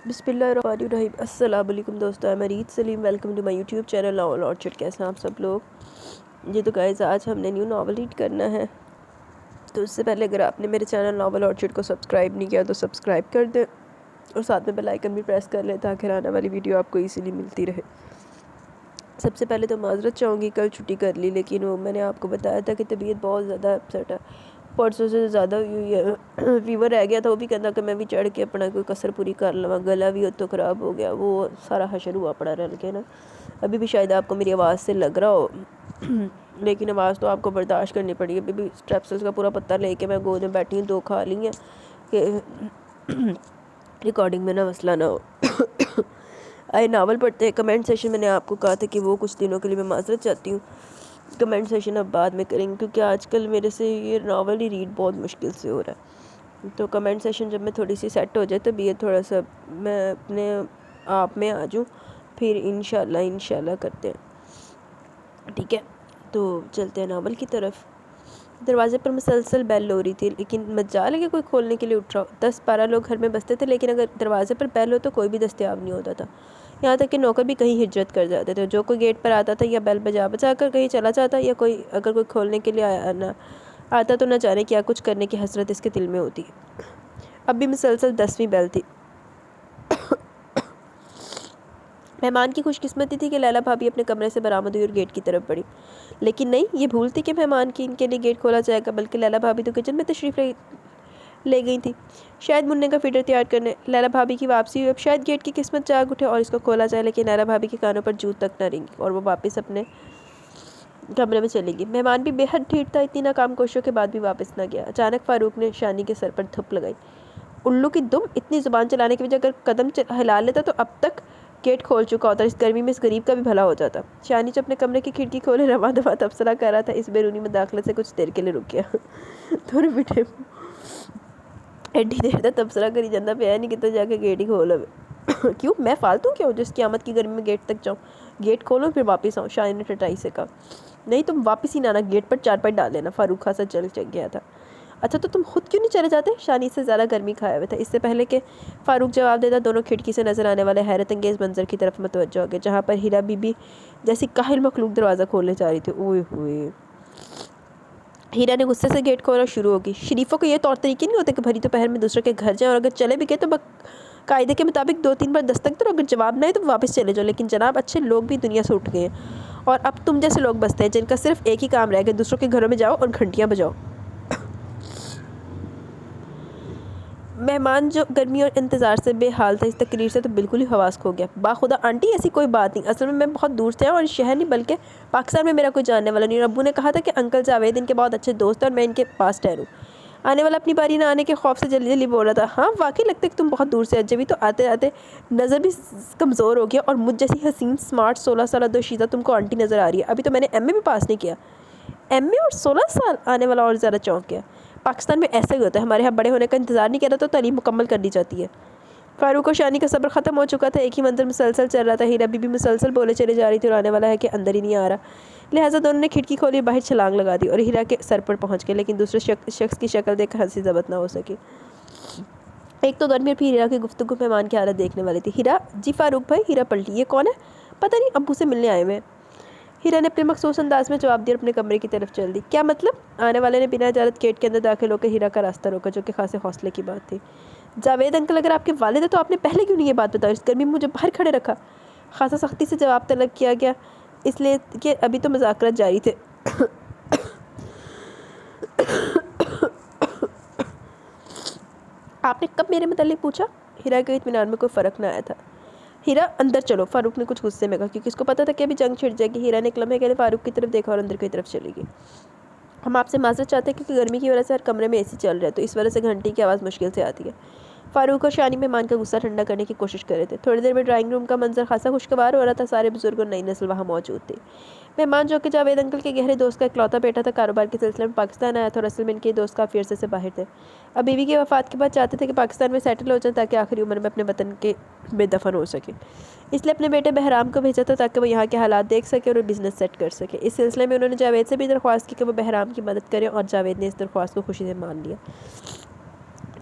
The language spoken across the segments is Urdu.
بسم اللہ الرحمن الرحیم۔ السلام علیکم دوستو، میں Reet Saleem, welcome to my YouTube channel Novel Orchard. کیسے ہیں آپ سب لوگ؟ تو گائز آج ہم نے نیو ناول ریڈ کرنا ہے، تو اس سے پہلے اگر آپ نے میرے چینل ناول آرچرڈ کو سبسکرائب نہیں کیا تو سبسکرائب کر دیں اور ساتھ میں بیل آئیکن بھی پریس کر لیں تاکہ آنے والی ویڈیو آپ کو ایزیلی ملتی رہے۔ سب سے پہلے تو معذرت چاہوں گی، کل چھٹی کر لی، لیکن وہ میں نے آپ کو بتایا تھا کہ طبیعت بہت زیادہ اپسیٹ ہے، پرسوں سے زیادہ ہوئی ہے، فیور رہ گیا تھا، وہ بھی کہنا کہ میں بھی چڑھ کے اپنا کوئی کسر پوری کر لوں، گلا بھی تو خراب ہو گیا، وہ سارا حشر ہوا پڑا رل کے نا۔ ابھی بھی شاید آپ کو میری آواز سے لگ رہا ہو، لیکن آواز تو آپ کو برداشت کرنی پڑی۔ ابھی بھی اسٹریپسلس کا پورا پتہ لے کے میں گود میں بیٹھی ہوں، 2 کھا لی ہیں کہ ریکارڈنگ میں نہ مسئلہ نہ ہو۔ آئے ناول پڑھتے ہیں۔ کمنٹ سیشن میں نے آپ کو کہا تھا کہ وہ کچھ دنوں کے لیے میں معذرت چاہتی ہوں، کمنٹ سیشن اب بعد میں کریں گے کیونکہ آج کل میرے سے یہ ناول ہی ریڈ بہت مشکل سے ہو رہا ہے۔ تو کمنٹ سیشن جب میں تھوڑی سی سیٹ ہو جائے تو بھی یہ تھوڑا سا میں اپنے آپ میں آ جوں، پھر انشاءاللہ کرتے ہیں، ٹھیک ہے؟ تو چلتے ہیں ناول کی طرف۔ دروازے پر مسلسل بیل ہو رہی تھی، لیکن مجال ہے کہ کوئی کھولنے کے لیے اٹھ رہا ہو۔ 10-12 لوگ گھر میں بستے تھے، لیکن اگر دروازے پر بیل ہو تو کوئی بھی دستیاب نہیں ہوتا تھا، یہاں تک کہ نوکر بھی کہیں ہجرت کر جاتے تھے۔ جو کوئی گیٹ پر آتا تھا یا بیل بجا کر کہیں چلا جاتا، یا اگر کوئی کھولنے کے لیے آتا تو نہ جانے کیا کچھ کرنے کی حسرت اس کے دل میں ہوتی۔ اب بھی مسلسل 10ویں بیل تھی۔ مہمان کی خوش قسمتی تھی کہ لیلا بھابی اپنے کمرے سے برآمد ہوئی اور گیٹ کی طرف بڑھی، لیکن نہیں، یہ بھول تھی کہ مہمان کی ان کے لیے گیٹ کھولا جائے گا، بلکہ لیلا بھابی تو کچن میں تشریف لے گئی تھی، شاید مننے کا فیڈر تیار کرنے۔ لیلا بھابی کی واپسی ہوئی، اب شاید گیٹ کی قسمت جاگ اٹھے اور اس کو کھولا جائے، لیکن لیلا بھابی کے کانوں پر جوں تک نہ رنگی اور وہ واپس اپنے کمرے میں چلی گئی۔ مہمان بھی بے حد ڈھیٹ تھا، اتنی ناکام کوششوں کے بعد بھی واپس نہ گیا۔ اچانک فاروق نے شانی کے سر پر تھپ لگائی۔ الو کی دم، اتنی زبان چلانے کی وجہ اگر قدم ہلا لیتا تو اب تک گیٹ کھول چکا ہوتا، اس گرمی میں اس غریب کا بھی بھلا ہو جاتا۔ شانی جو اپنے کمرے کی کھڑکی کھولے رواں دواں تبصرہ کر رہا تھا، اس بیرونی مداخلت سے کچھ دیر کے لیے رک گیا۔ تھوڑے بیٹے ایڈی دیر تک تبصرہ کری جاندہ پیا نہیں کہ جا کے گیٹ ہی کھولو۔ کیوں میں فالتو کیا ہوں جس کی آمد کی گرمی میں گیٹ تک جاؤں؟ گیٹ کھولو پھر واپس آؤں، شانی نے ٹٹائی سے کہا۔ نہیں تم واپس ہی نہ آنا، گیٹ پر چارپائی ڈال لینا۔ فاروق خاصا چل گیا تھا۔ اچھا تو تم خود کیوں نہیں چلے جاتے؟ شانی سے زیادہ گرمی کھایا ہوئے تھا۔ اس سے پہلے کہ فاروق جواب دیتا، دونوں کھڑکی سے نظر آنے والے حیرت انگیز منظر کی طرف متوجہ ہو گئے، جہاں پر ہیرا بی بی جیسی کاہل مخلوق دروازہ کھولنے جا رہی تھی۔ اوئے ہوئے! ہیرا نے غصے سے گیٹ کھولا شروع ہوگی۔ شریفوں کو یہ طور طریقے نہیں ہوتے کہ بھری دوپہر میں دوسرے کے گھر جائیں، اور اگر چلے بھی گئے تو قاعدے کے مطابق 2-3 بار دستک دو، اگر جواب نہ آئے تو واپس چلے جاؤ۔ لیکن جناب اچھے لوگ بھی دنیا سے اٹھ گئے ہیں، اور اب تم جیسے لوگ بستے ہیں جن کا صرف ایک ہی کام رہ گیا، دوسروں کے گھروں میں جاؤ اور گھنٹیاں بجاؤ۔ مہمان جو گرمی اور انتظار سے بے حال تھا، اس تقریر سے تو بالکل ہی حواس کھو گیا۔ باخدا آنٹی ایسی کوئی بات نہیں، اصل میں بہت دور سے آیا ہوں، اور شہر نہیں بلکہ پاکستان میں میرا کوئی جاننے والا نہیں، اور ابو نے کہا تھا کہ انکل جاوید ان کے بہت اچھے دوست ہیں اور میں ان کے پاس ٹھہروں۔ آنے والا اپنی باری نہ آنے کے خوف سے جلدی جلدی بول رہا تھا۔ ہاں واقعی لگتا ہے کہ تم بہت دور سے جبھی تو آتے آتے نظر بھی کمزور ہو گیا، اور مجھ جیسی حسین سمارٹ 16 سالہ دوشیزہ تم کو آنٹی نظر آ رہی ہے؟ ابھی تو میں نے ایم اے بھی پاس نہیں کیا۔ ایم اے اور 16 سال؟ آنے والا اور زیادہ چونک گیا۔ پاکستان میں ایسا ہی ہوتا ہے، ہمارے یہاں بڑے ہونے کا انتظار نہیں کیا تو تعلیم مکمل کر دی جاتی ہے۔ فاروق اور شانی کا صبر ختم ہو چکا تھا، ایک ہی منظر مسلسل چل رہا تھا۔ ہیرا بی بی مسلسل بولے چلے جا رہی تھی اور آنے والا ہے کہ اندر ہی نہیں آ رہا، لہٰذا دونوں نے کھڑکی کھولی اور باہر چھلانگ لگا دی اور ہیرا کے سر پر پہنچ گئے، لیکن دوسرے شخص کی شکل دیکھ کر ہنسی ضبط نہ ہو سکی۔ ایک تو گرمی اور پھر ہیرا کی گفتگو مہمان کی حالت دیکھنے والی تھی۔ ہیرا؟ جی فاروق بھائی۔ ہیرا پلٹی۔ یہ کون ہے؟ پتہ نہیں، ابو سے ملنے آئے ہوئے ہیں۔ ہیرا نے اپنے مخصوص انداز میں جواب دیا اور اپنے کمرے کی طرف چل دی۔ کیا مطلب؟ آنے والے نے بنا اجازت گیٹ کے اندر داخل ہو کر ہیرا کا راستہ روکا، جو کہ خاصے حوصلے کی بات تھی۔ جاوید انکل اگر آپ کے والد ہیں تو آپ نے پہلے کیوں نہیں یہ بات بتائی؟ اس گرمی میں مجھے باہر کھڑے رکھا۔ خاصا سختی سے جواب طلب کیا گیا، اس لیے کہ ابھی تو مذاکرات جاری تھے۔ آپ نے کب میرے متعلق پوچھا؟ ہیرا کے اطمینان میں کوئی فرق نہ آیا تھا۔ ہیرا اندر چلو، فاروق نے کچھ غصے میں کہا، کیونکہ اس کو پتہ تھا کہ ابھی جنگ چھڑ جائے گی۔ ہیرا نے ایک لمحے کے لیے فاروق کی طرف دیکھا اور اندر کی طرف چلی گئی۔ ہم آپ سے معذرت چاہتے ہیں کیونکہ گرمی کی وجہ سے ہر کمرے میں اے سی چل رہا ہے، تو اس وجہ سے گھنٹی کی آواز مشکل سے آتی ہے۔ فاروق اور شانی مہمان کا غصہ ٹھنڈا کرنے کی کوشش کر رہے تھے۔ تھوڑی دیر میں ڈرائنگ روم کا منظر خاصا خوشگوار ہو رہا تھا، سارے بزرگ اور نئی نسل وہاں موجود تھے۔ مہمان جو کہ جاوید انکل کے گہرے دوست کا اکلوتا بیٹا تھا، کاروبار کے سلسلے میں پاکستان آیا تھا، اور اصل میں ان کے دوست کافی عرصے سے باہر تھے۔ اب بیوی کی وفات کے بعد چاہتے تھے کہ پاکستان میں سیٹل ہو جائیں تاکہ آخری عمر میں اپنے وطن کے میں دفن ہو سکے۔ اس لیے اپنے بیٹے بہرام کو بھیجا تھا تاکہ وہ یہاں کے حالات دیکھ سکے اور بزنس سیٹ کر سکے۔ اس سلسلے میں انہوں نے جاوید سے بھی درخواست کی کہ وہ بہرام کی مدد کرے، اور جاوید نے اس درخواست کو خوشی سے مان لیا۔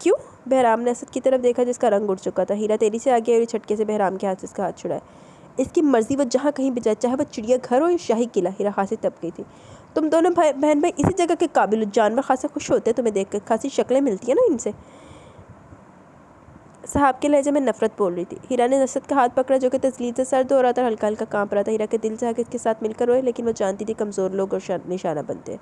کیوں؟ بہرام نے اسد کی طرف دیکھا جس کا رنگ اڑ چکا تھا۔ ہیرا تیزی سے آگے اور چھٹکے سے بہرام کے ہاتھ سے اس کا ہاتھ چھڑایا۔ اس کی مرضی، وہ جہاں کہیں بھی جائے، چاہے وہ چڑیا گھر ہو یا شاہی قلعہ۔ ہیرا خاصی تپ گئی تھی۔ تم دونوں بہن بھائی اسی جگہ کے قابل ہو، جانور خاصا خوش ہوتے ہیں تمہیں دیکھ کر، خاصی شکلیں ملتی ہیں نا ان سے۔ صاحب کے لہجے میں نفرت بول رہی تھی۔ ہیرا نے اسد کا ہاتھ پکڑا جو کہ تسلیل سے سرد ہو رہا تھا اور ہلکا ہلکا کانپ رہا تھا۔ ہیرا کے دل چاہا کہ اس کے ساتھ مل کر روئے، لیکن وہ جانتی تھی کمزور لوگ اور نشانہ بنتے ہیں،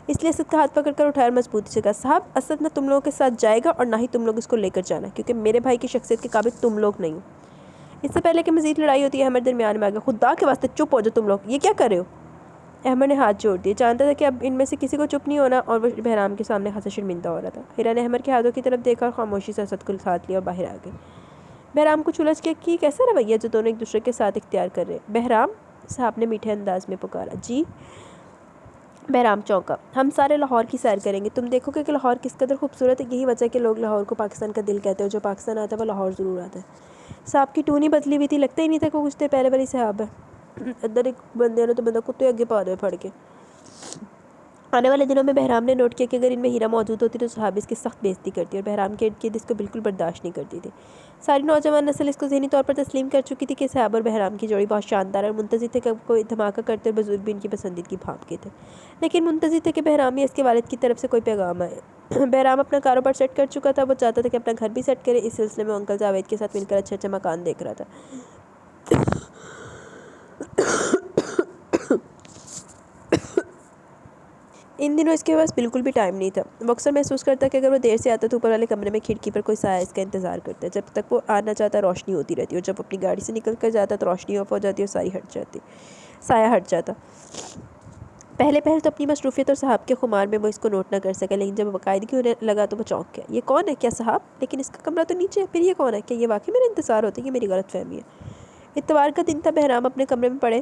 اس لیے اسد کا ہاتھ پکڑ کر اٹھایا اور مضبوطی سے کہا، صاحب اسد نہ تم لوگوں کے ساتھ جائے گا اور نہ ہی تم لوگ اس کو لے کر جانا، کیونکہ میرے بھائی کی شخصیت کے قابل تم لوگ نہیں ہو۔ اس سے پہلے کہ مزید لڑائی ہوتی ہے احمد درمیان میں آ گیا۔ خدا کے واسطے چپ ہو جاؤ تم لوگ، یہ کیا کر رہے ہو؟ احمد نے ہاتھ جوڑ دیے، جانتا تھا کہ اب ان میں سے کسی کو چپ نہیں ہونا، اور وہ بہرام کے سامنے خاصا شرمندہ ہو رہا تھا۔ ہیرا نے احمد کے ہاتھوں کی طرف دیکھا اور خاموشی سے اسد کو ساتھ لیا اور باہر آ گئی۔ بہرام کو الجھ کے کہ کیسا رویہ جو دونوں ایک دوسرے کے ساتھ اختیار کر رہے ہیں۔ بہرام، صاحب نے میٹھے انداز میں پکارا۔ جی؟ بہرام چونکا۔ ہم سارے لاہور کی سیر کریں گے، تم دیکھو گے کہ لاہور کس قدر خوبصورت ہے۔ یہی وجہ ہے کہ لوگ لاہور کو پاکستان کا دل کہتے ہیں، اور جو پاکستان آتا ہے وہ لاہور ضرور آتا ہے۔ صاحب کی ٹونی بدلی ہوئی تھی، لگتا ہی نہیں تھا کہ کچھ دیر پہلے والی صاحب ہے۔ ادھر ایک بندے نے تو بندہ کتے آگے پا دے پھڑ کے۔ آنے والے دنوں میں بہرام نے نوٹ کیا کہ اگر ان میں ہیرا موجود ہوتی تو صاحب اس کی سخت بے عزتی کرتی، اور بہرام کے ارد گرد اس کو بالکل برداشت نہیں کرتی تھی۔ ساری نوجوان نسل اس کو ذہنی طور پر تسلیم کر چکی تھی کہ صاحب اور بہرام کی جوڑی بہت شاندار اور منتظر تھے کہ کوئی دھماکہ کرتے، اور بزرگ بھی ان کی پسندیدگی بھانپ کے تھے، لیکن منتظر تھے کہ بہرام یا اس کے والد کی طرف سے کوئی پیغام آئے۔ بہرام اپنا کاروبار سیٹ کر چکا تھا، وہ چاہتا تھا کہ اپنا گھر بھی سیٹ کرے، اس سلسلے میں انکل جاوید کے ساتھ مل کر اچھا مکان دیکھ رہا تھا۔ ان دنوں اس کے پاس بالکل بھی ٹائم نہیں تھا۔ وہ اکثر محسوس کرتا کہ اگر وہ دیر سے آتا تو اوپر والے کمرے میں کھڑکی پر کوئی سایہ اس کا انتظار کرتا ہے۔ جب تک وہ آنا چاہتا روشنی ہوتی رہتی، اور جب اپنی گاڑی سے نکل کر جاتا تو روشنی آف ہو جاتی اور سایہ ہٹ جاتا۔ پہلے تو اپنی مصروفیت اور صاحب کے خمار میں وہ اس کو نوٹ نہ کر سکا، لیکن جب باقاعدگی ہونے لگا تو وہ چونک گیا۔ یہ کون ہے؟ کیا صاحب؟ لیکن اس کا کمرہ تو نیچے ہے، پھر یہ کون ہے؟ کیا یہ واقعی میرا انتظار ہوتا ہے؟ یہ میری غلط فہمی ہے۔ اتوار کا دن تھا، بہرام اپنے کمرے میں پڑے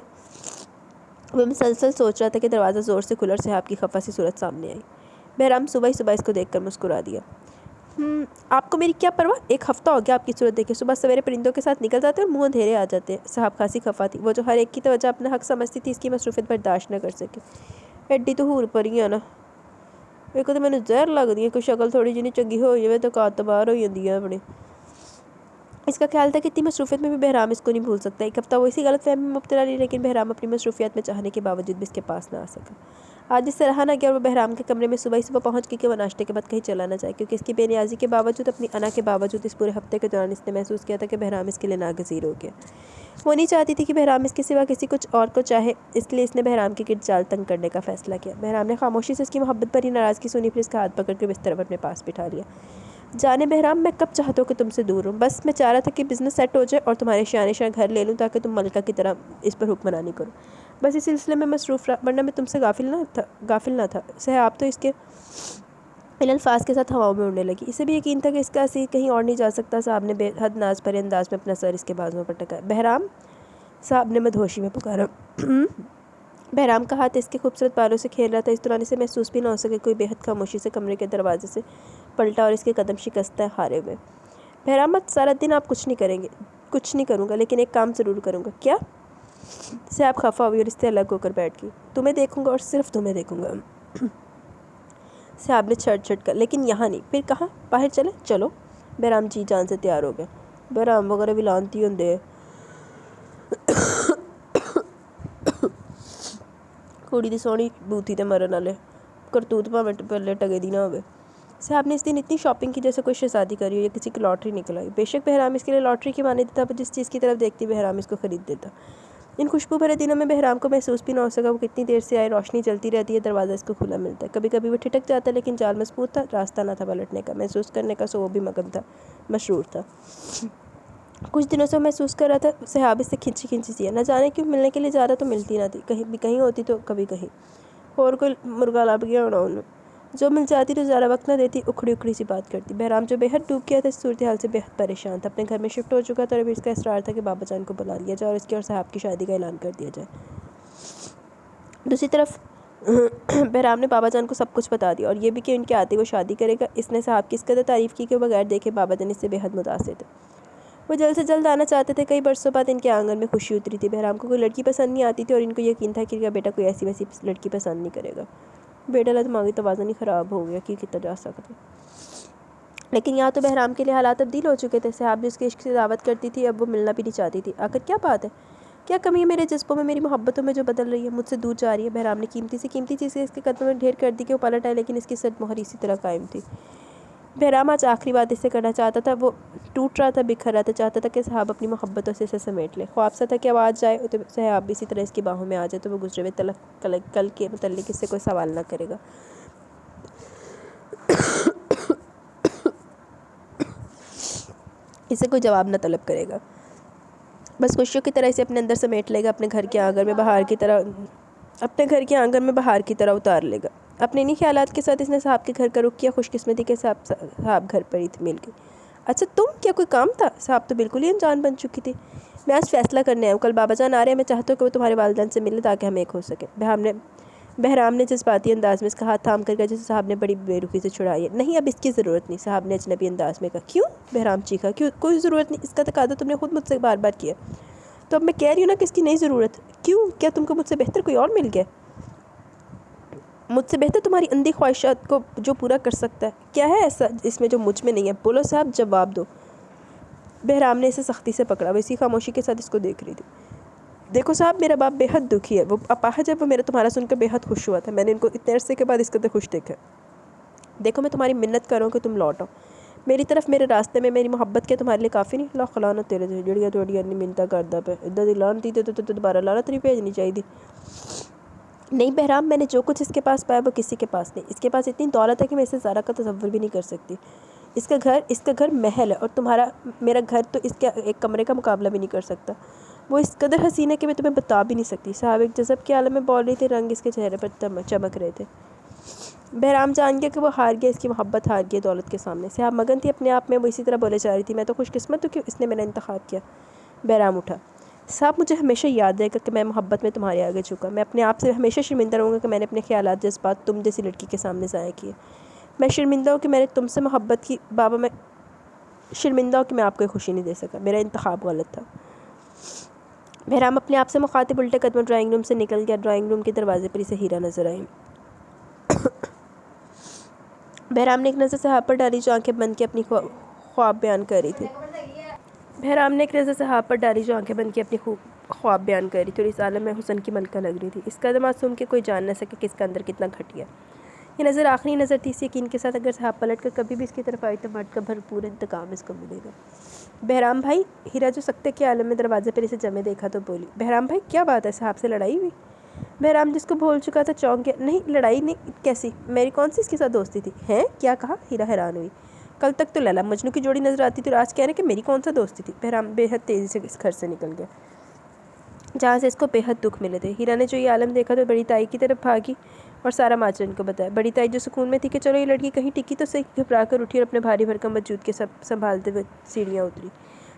وہ مسلسل سوچ رہا تھا کہ دروازہ زور سے کھلا اور صاحب کی خفا سی صورت سامنے آئی۔ بہرام صبح اس کو دیکھ کر مسکرا دیا۔ آپ کو میری کیا پرواہ؟ ایک ہفتہ ہو گیا آپ کی صورت دیکھے، صبح سویرے پرندوں کے ساتھ نکل جاتے اور منہ اندھیرے آ جاتے ہیں۔ صاحب خاصی خفا تھی، وہ جو ہر ایک کی توجہ اپنا حق سمجھتی تھی، اس کی مصروفیت برداشت نہ کر سکے۔ ایڈی تو ہور پری ہے نا، ایک تو میں نے زہر لگ دی ہے، کوئی شکل تھوڑی جنی چنگی ہو جائے تو کاتبار ہو جاتی ہے اپنی۔ اس کا خیال تھا کہ اتنی مصروفیت میں بھی بہرام اس کو نہیں بھول سکتا۔ ایک ہفتہ وہ اسی غلط فہمی میں مبتلا رہی، لیکن بہرام اپنی مصروفیات میں چاہنے کے باوجود بھی اس کے پاس نہ آ سکا۔ آج اس سے رہا نہ گیا، اور وہ بہرام کے کمرے میں صبح پہنچ گئی کہ وہ ناشتے کے بعد کہیں چلا نہ جائے، کیونکہ اس کی بے نیازی کے باوجود، اپنی انا کے باوجود، اس پورے ہفتے کے دوران اس نے محسوس کیا تھا کہ بہرام اس کے لیے ناگزیر ہو گیا۔ وہ نہیں چاہتی تھی کہ بہرام اس کے سوا کسی کچھ اور کو چاہے، اس لیے اس نے بہرام کے گرد جال تنگ کرنے کا فیصلہ کیا۔ بہرام نے خاموشی سے اس کی محبت بھری ناراضگی سنی، پھر اس کا ہاتھ پکڑ کے بستر پر اپنے پاس بٹھا لیا۔ جانے بہرام، میں کب چاہتا ہوں کہ تم سے دور ہوں، بس میں چاہ رہا تھا کہ بزنس سیٹ ہو جائے اور تمہارے شان گھر لے لوں تاکہ تم ملکہ کی طرح اس پر حکمرانی کرو، بس اس سلسلے میں مصروف رہا، ورنہ میں تم سے غافل نہ تھا۔ صاحب تو اس کے ان الفاظ کے ساتھ ہواؤں میں اڑنے لگی۔ اسے بھی یقین تھا کہ اس کا اسیر کہیں اور نہیں جا سکتا۔ صاحب نے بے حد ناز بھرے انداز میں اپنا سر اس کے بازوؤں پر ٹکایا۔ بہرام، صاحب نے مدہوشی میں پکارا۔ بہرام کا ہاتھ اس کے خوبصورت بالوں سے کھیل رہا تھا، اس دوران اسے محسوس بھی نہ ہو سکے۔ کوئی بے حد خاموشی سے کمرے کے دروازے سے پلٹا اور اس کے قدم شکستہ ہارے ہوئے۔ بہرام، سارا دن آپ کچھ نہیں کروں گا، لیکن ایک کام ضرور کروں گا۔ کیا؟ صاحب خفا ہوئی اور اس سے الگ ہو کر بیٹھ گئی۔ تمہیں دیکھوں گا اور صرف تمہیں دیکھوں گا۔ صاحب نے چھٹ کر، لیکن یہاں نہیں۔ پھر کہاں؟ باہر چلیں؟ چلو۔ بہرام جی جان سے تیار ہو گیا۔ بہرام وغیرہ بھی لانتی ہوندے کڑی دی سونی بوتھی تے مرن والے کرتوت بھاویں پلے ٹگے دی نہ ہوئے۔ صاحب نے اس دن اتنی شاپنگ کی جیسے کوئی شہزادی کری ہو یا کسی کی لاٹری نکل آئی۔ بے شک بہرام اس کے لیے لاٹری کی مانند تھا، جس چیز کی طرف دیکھتی بہرام اس کو خرید دیتا۔ ان خوشبو بھرے دنوں میں بہرام کو محسوس بھی نہ ہو سکا وہ کتنی دیر سے آئے، روشنی چلتی رہتی ہے، دروازہ اس کو کھلا ملتا ہے۔ کبھی کبھی وہ ٹھٹک جاتا ہے، لیکن جال مضبوط تھا، راستہ نہ تھا پلٹنے کا، محسوس کرنے کا، سو وہ بھی مگن تھا، مسرور تھا۔ کچھ دنوں سے وہ محسوس کر رہا تھا صاحب اس سے کھنچی سی ہے، نہ جانے کیوں ملنے کے لیے زیادہ تو ملتی نہ تھی، کہیں ہوتی تو کبھی کہیں اور کوئی مرغا لب گیا ہونا انہوں، جو مل جاتی تو زیادہ وقت نہ دیتی، اکھڑی سی بات کرتی۔ بہرام جو بے حد ڈوب گیا تھا اس صورتحال سے بے حد پریشان تھا، اپنے گھر میں شفٹ ہو چکا تھا، اور ابھی اس کا اصرار تھا کہ بابا جان کو بلا لیا جائے اور اس کی اور صاحب کی شادی کا اعلان کر دیا جائے۔ دوسری طرف بہرام نے بابا جان کو سب کچھ بتا دیا، اور یہ بھی کہ ان کے آتے وہ شادی کرے گا۔ اس نے صاحب کی اس قدر تعریف کی کہ وہ بغیر دیکھے بابا جان اس سے بے حد متاثر تھے۔ وہ جلد سے جلد آنا چاہتے تھے۔ کئی برسوں بعد ان کے آنگن میں خوشی اتری تھی۔ بہرام کو کوئی لڑکی پسند نہیں آتی تھی، اور ان کو یقین تھا کہ ان کا بیٹا کوئی ایسی ویسی لڑکی پسند نہیں کرے گا۔ بیٹا لا دماغی توازن ہی خراب ہو گیا، کی کتا جا سکتا۔ لیکن یہاں تو بہرام کے لیے حالات تبدیل ہو چکے تھے. صاحب بھی اس کے عشق سے دعوت کرتی تھی، اب وہ ملنا بھی نہیں چاہتی تھی. آخر کیا بات ہے؟ کیا کمی ہے میرے جذبوں میں، میری محبتوں میں جو بدل رہی ہے، مجھ سے دور جا رہی ہے؟ بہرام نے قیمتی سے قیمتی چیزیں اس کے قدموں میں ڈھیر کر دی کہ وہ پلٹ آئے، لیکن اس کی صد مہر اسی طرح قائم تھی. بہرام آج آخری بات اس سے کرنا چاہتا تھا. وہ ٹوٹ رہا تھا، بکھر رہا تھا، چاہتا تھا کہ صاحب اپنی محبتوں سے اسے سمیٹ لے. خواب سا تھا کہ آواز جائے تو صاحب بھی اسی طرح اس کی باہوں میں آ جائے تو وہ گزرے ہوئے کل کے متعلق اس سے کوئی سوال نہ کرے گا، اسے کوئی جواب نہ طلب کرے گا، بس خوشیوں کی طرح اسے اپنے اندر سمیٹ لے گا، اپنے گھر کے آنگن میں بہار کی طرح اتار لے گا. اپنے انہی خیالات کے ساتھ اس نے صاحب کے گھر کا رخ کیا. خوش قسمتی کے صاحب گھر پر ہی مل گئی. اچھا تم، کیا کوئی کام تھا؟ صاحب تو بالکل ہی انجان بن چکی تھی. میں آج فیصلہ کرنے آیا ہوں، کل بابا جان آ رہے ہیں، میں چاہتا ہوں کہ وہ تمہارے والدین سے ملے تاکہ ہم ایک ہو سکیں. بہرام نے جذباتی انداز میں اس کا ہاتھ تھام کر کہا جسے صاحب نے بڑی بے رخی سے چھڑائی ہے. نہیں، اب اس کی ضرورت نہیں، صاحب نے اجنبی انداز میں کہا. کیوں؟ بہرام چیخا. کیوں کوئی ضرورت نہیں؟ اس کا تقاضا تم نے خود مجھ سے بار بار کیا. تو اب میں کہہ رہی ہوں نا کہ اس کی نہیں ضرورت. کیوں؟ کیا تم کو مجھ سے بہتر کوئی اور مل گیا؟ مجھ سے بہتر تمہاری اندھی خواہشات کو جو پورا کر سکتا ہے؟ کیا ہے ایسا اس میں جو مجھ میں نہیں ہے؟ بولو صاحب، جواب دو. بہرام نے اسے سختی سے پکڑا. وہ اسی خاموشی کے ساتھ اس کو دیکھ رہی تھی. دیکھو صاحب، میرا باپ بے حد دکھی ہے. وہ اپاہج ہے. وہ میرا تمہارا سن کر بے حد خوش ہوا تھا. میں نے ان کو اتنے عرصے کے بعد اس قدر خوش دیکھا. دیکھو، میں تمہاری منت کروں کہ تم لوٹو میری طرف. میرے راستے میں میری محبت کیا تمہارے لیے کافی نہیں؟ لاکھ لعنت تیرے جڑیاں توڑیاں نہیں منتا کردہ پہ ادھر دی لعنتی تے تو دوبارہ لعنت نہیں بھیجنی چاہیے تھی. نہیں بہرام، میں نے جو کچھ اس کے پاس پایا وہ کسی کے پاس نہیں. اس کے پاس اتنی دولت ہے کہ میں اسے ذرا کا تصور بھی نہیں کر سکتی. اس کا گھر محل ہے، اور میرا گھر تو اس کے ایک کمرے کا مقابلہ بھی نہیں کر سکتا. وہ اس قدر حسین ہے کہ میں تمہیں بتا بھی نہیں سکتی. صاحب ایک جذب کے عالم میں بول رہی تھی. رنگ اس کے چہرے پر چمک رہے تھے. بہرام جان گیا کہ وہ ہار گیا، اس کی محبت ہار گئی دولت کے سامنے. صاحب مگن تھی اپنے آپ میں. وہ اسی طرح بولے جا رہی تھی. میں تو خوش قسمت ہوں کہ اس نے میرا انتخاب کیا. بہرام اٹھا. صاحب مجھے ہمیشہ یاد رہے گا کہ میں محبت میں تمہارے آگے جھکا. میں اپنے آپ سے ہمیشہ شرمندہ رہوں گا کہ میں نے اپنے خیالات جذبات تم جیسی لڑکی کے سامنے ضائع کیے. میں شرمندہ ہوں کہ میں نے تم سے محبت کی. بابا، میں شرمندہ ہوں کہ میں آپ کو خوشی نہیں دے سکا. میرا انتخاب غلط تھا. بہرام اپنے آپ سے مخاطب الٹے قدموں ڈرائنگ روم سے نکل گیا. ڈرائنگ روم کے دروازے پر اسے ہیرا نظر آئی. بہرام نے ایک نظر صاحب پر ڈالی جو آنکھیں بند کے اپنی خواب بیان کر رہی تھی. خواب بیان کر رہی تھی اور اس عالم میں حسن کی ملکہ لگ رہی تھی. اس قدر معصوم کہ کوئی جان نہ سکے کہ اس کا اندر کتنا گھٹیا. یہ نظر آخری نظر تھی اس یقین کے ساتھ اگر صاحب پلٹ کر کبھی بھی اس کی طرف آئی تو مرد کا بھرپور انتقام اس کو ملے گا. بہرام بھائی. ہیرا جو سکتے کے عالم میں دروازے پر اسے جمے دیکھا تو بولی. بہرام بھائی کیا بات ہے؟ صاحب سے لڑائی ہوئی؟ بہرام جس کو بھول چکا تھا چونک گیا. نہیں لڑائی نہیں. کیسی؟ میری کون سی اس کے ساتھ دوستی تھی؟ ہیں؟ کیا کہا؟ ہیرا حیران ہوئی. کل تک تو لیلا مجنو کی جوڑی نظر آتی تھی اور آج کہہ رہے کہ میری کون سا دوستی تھی. بہرام بے حد تیزی سے اس گھر سے نکل گیا جہاں سے اس کو بے حد دکھ ملے تھے. ہیرا نے جو یہ عالم دیکھا تو بڑی تائی کی طرف بھاگی اور سارا ماجرا ان کو بتایا. بڑی تائی جو سکون میں تھی کہ چلو یہ لڑکی کہیں ٹکی تو صحیح، گھبرا کر اٹھی اور اپنے بھاری بھرکم وجود کے سنبھالتے ہوئے سیڑھیاں اتری.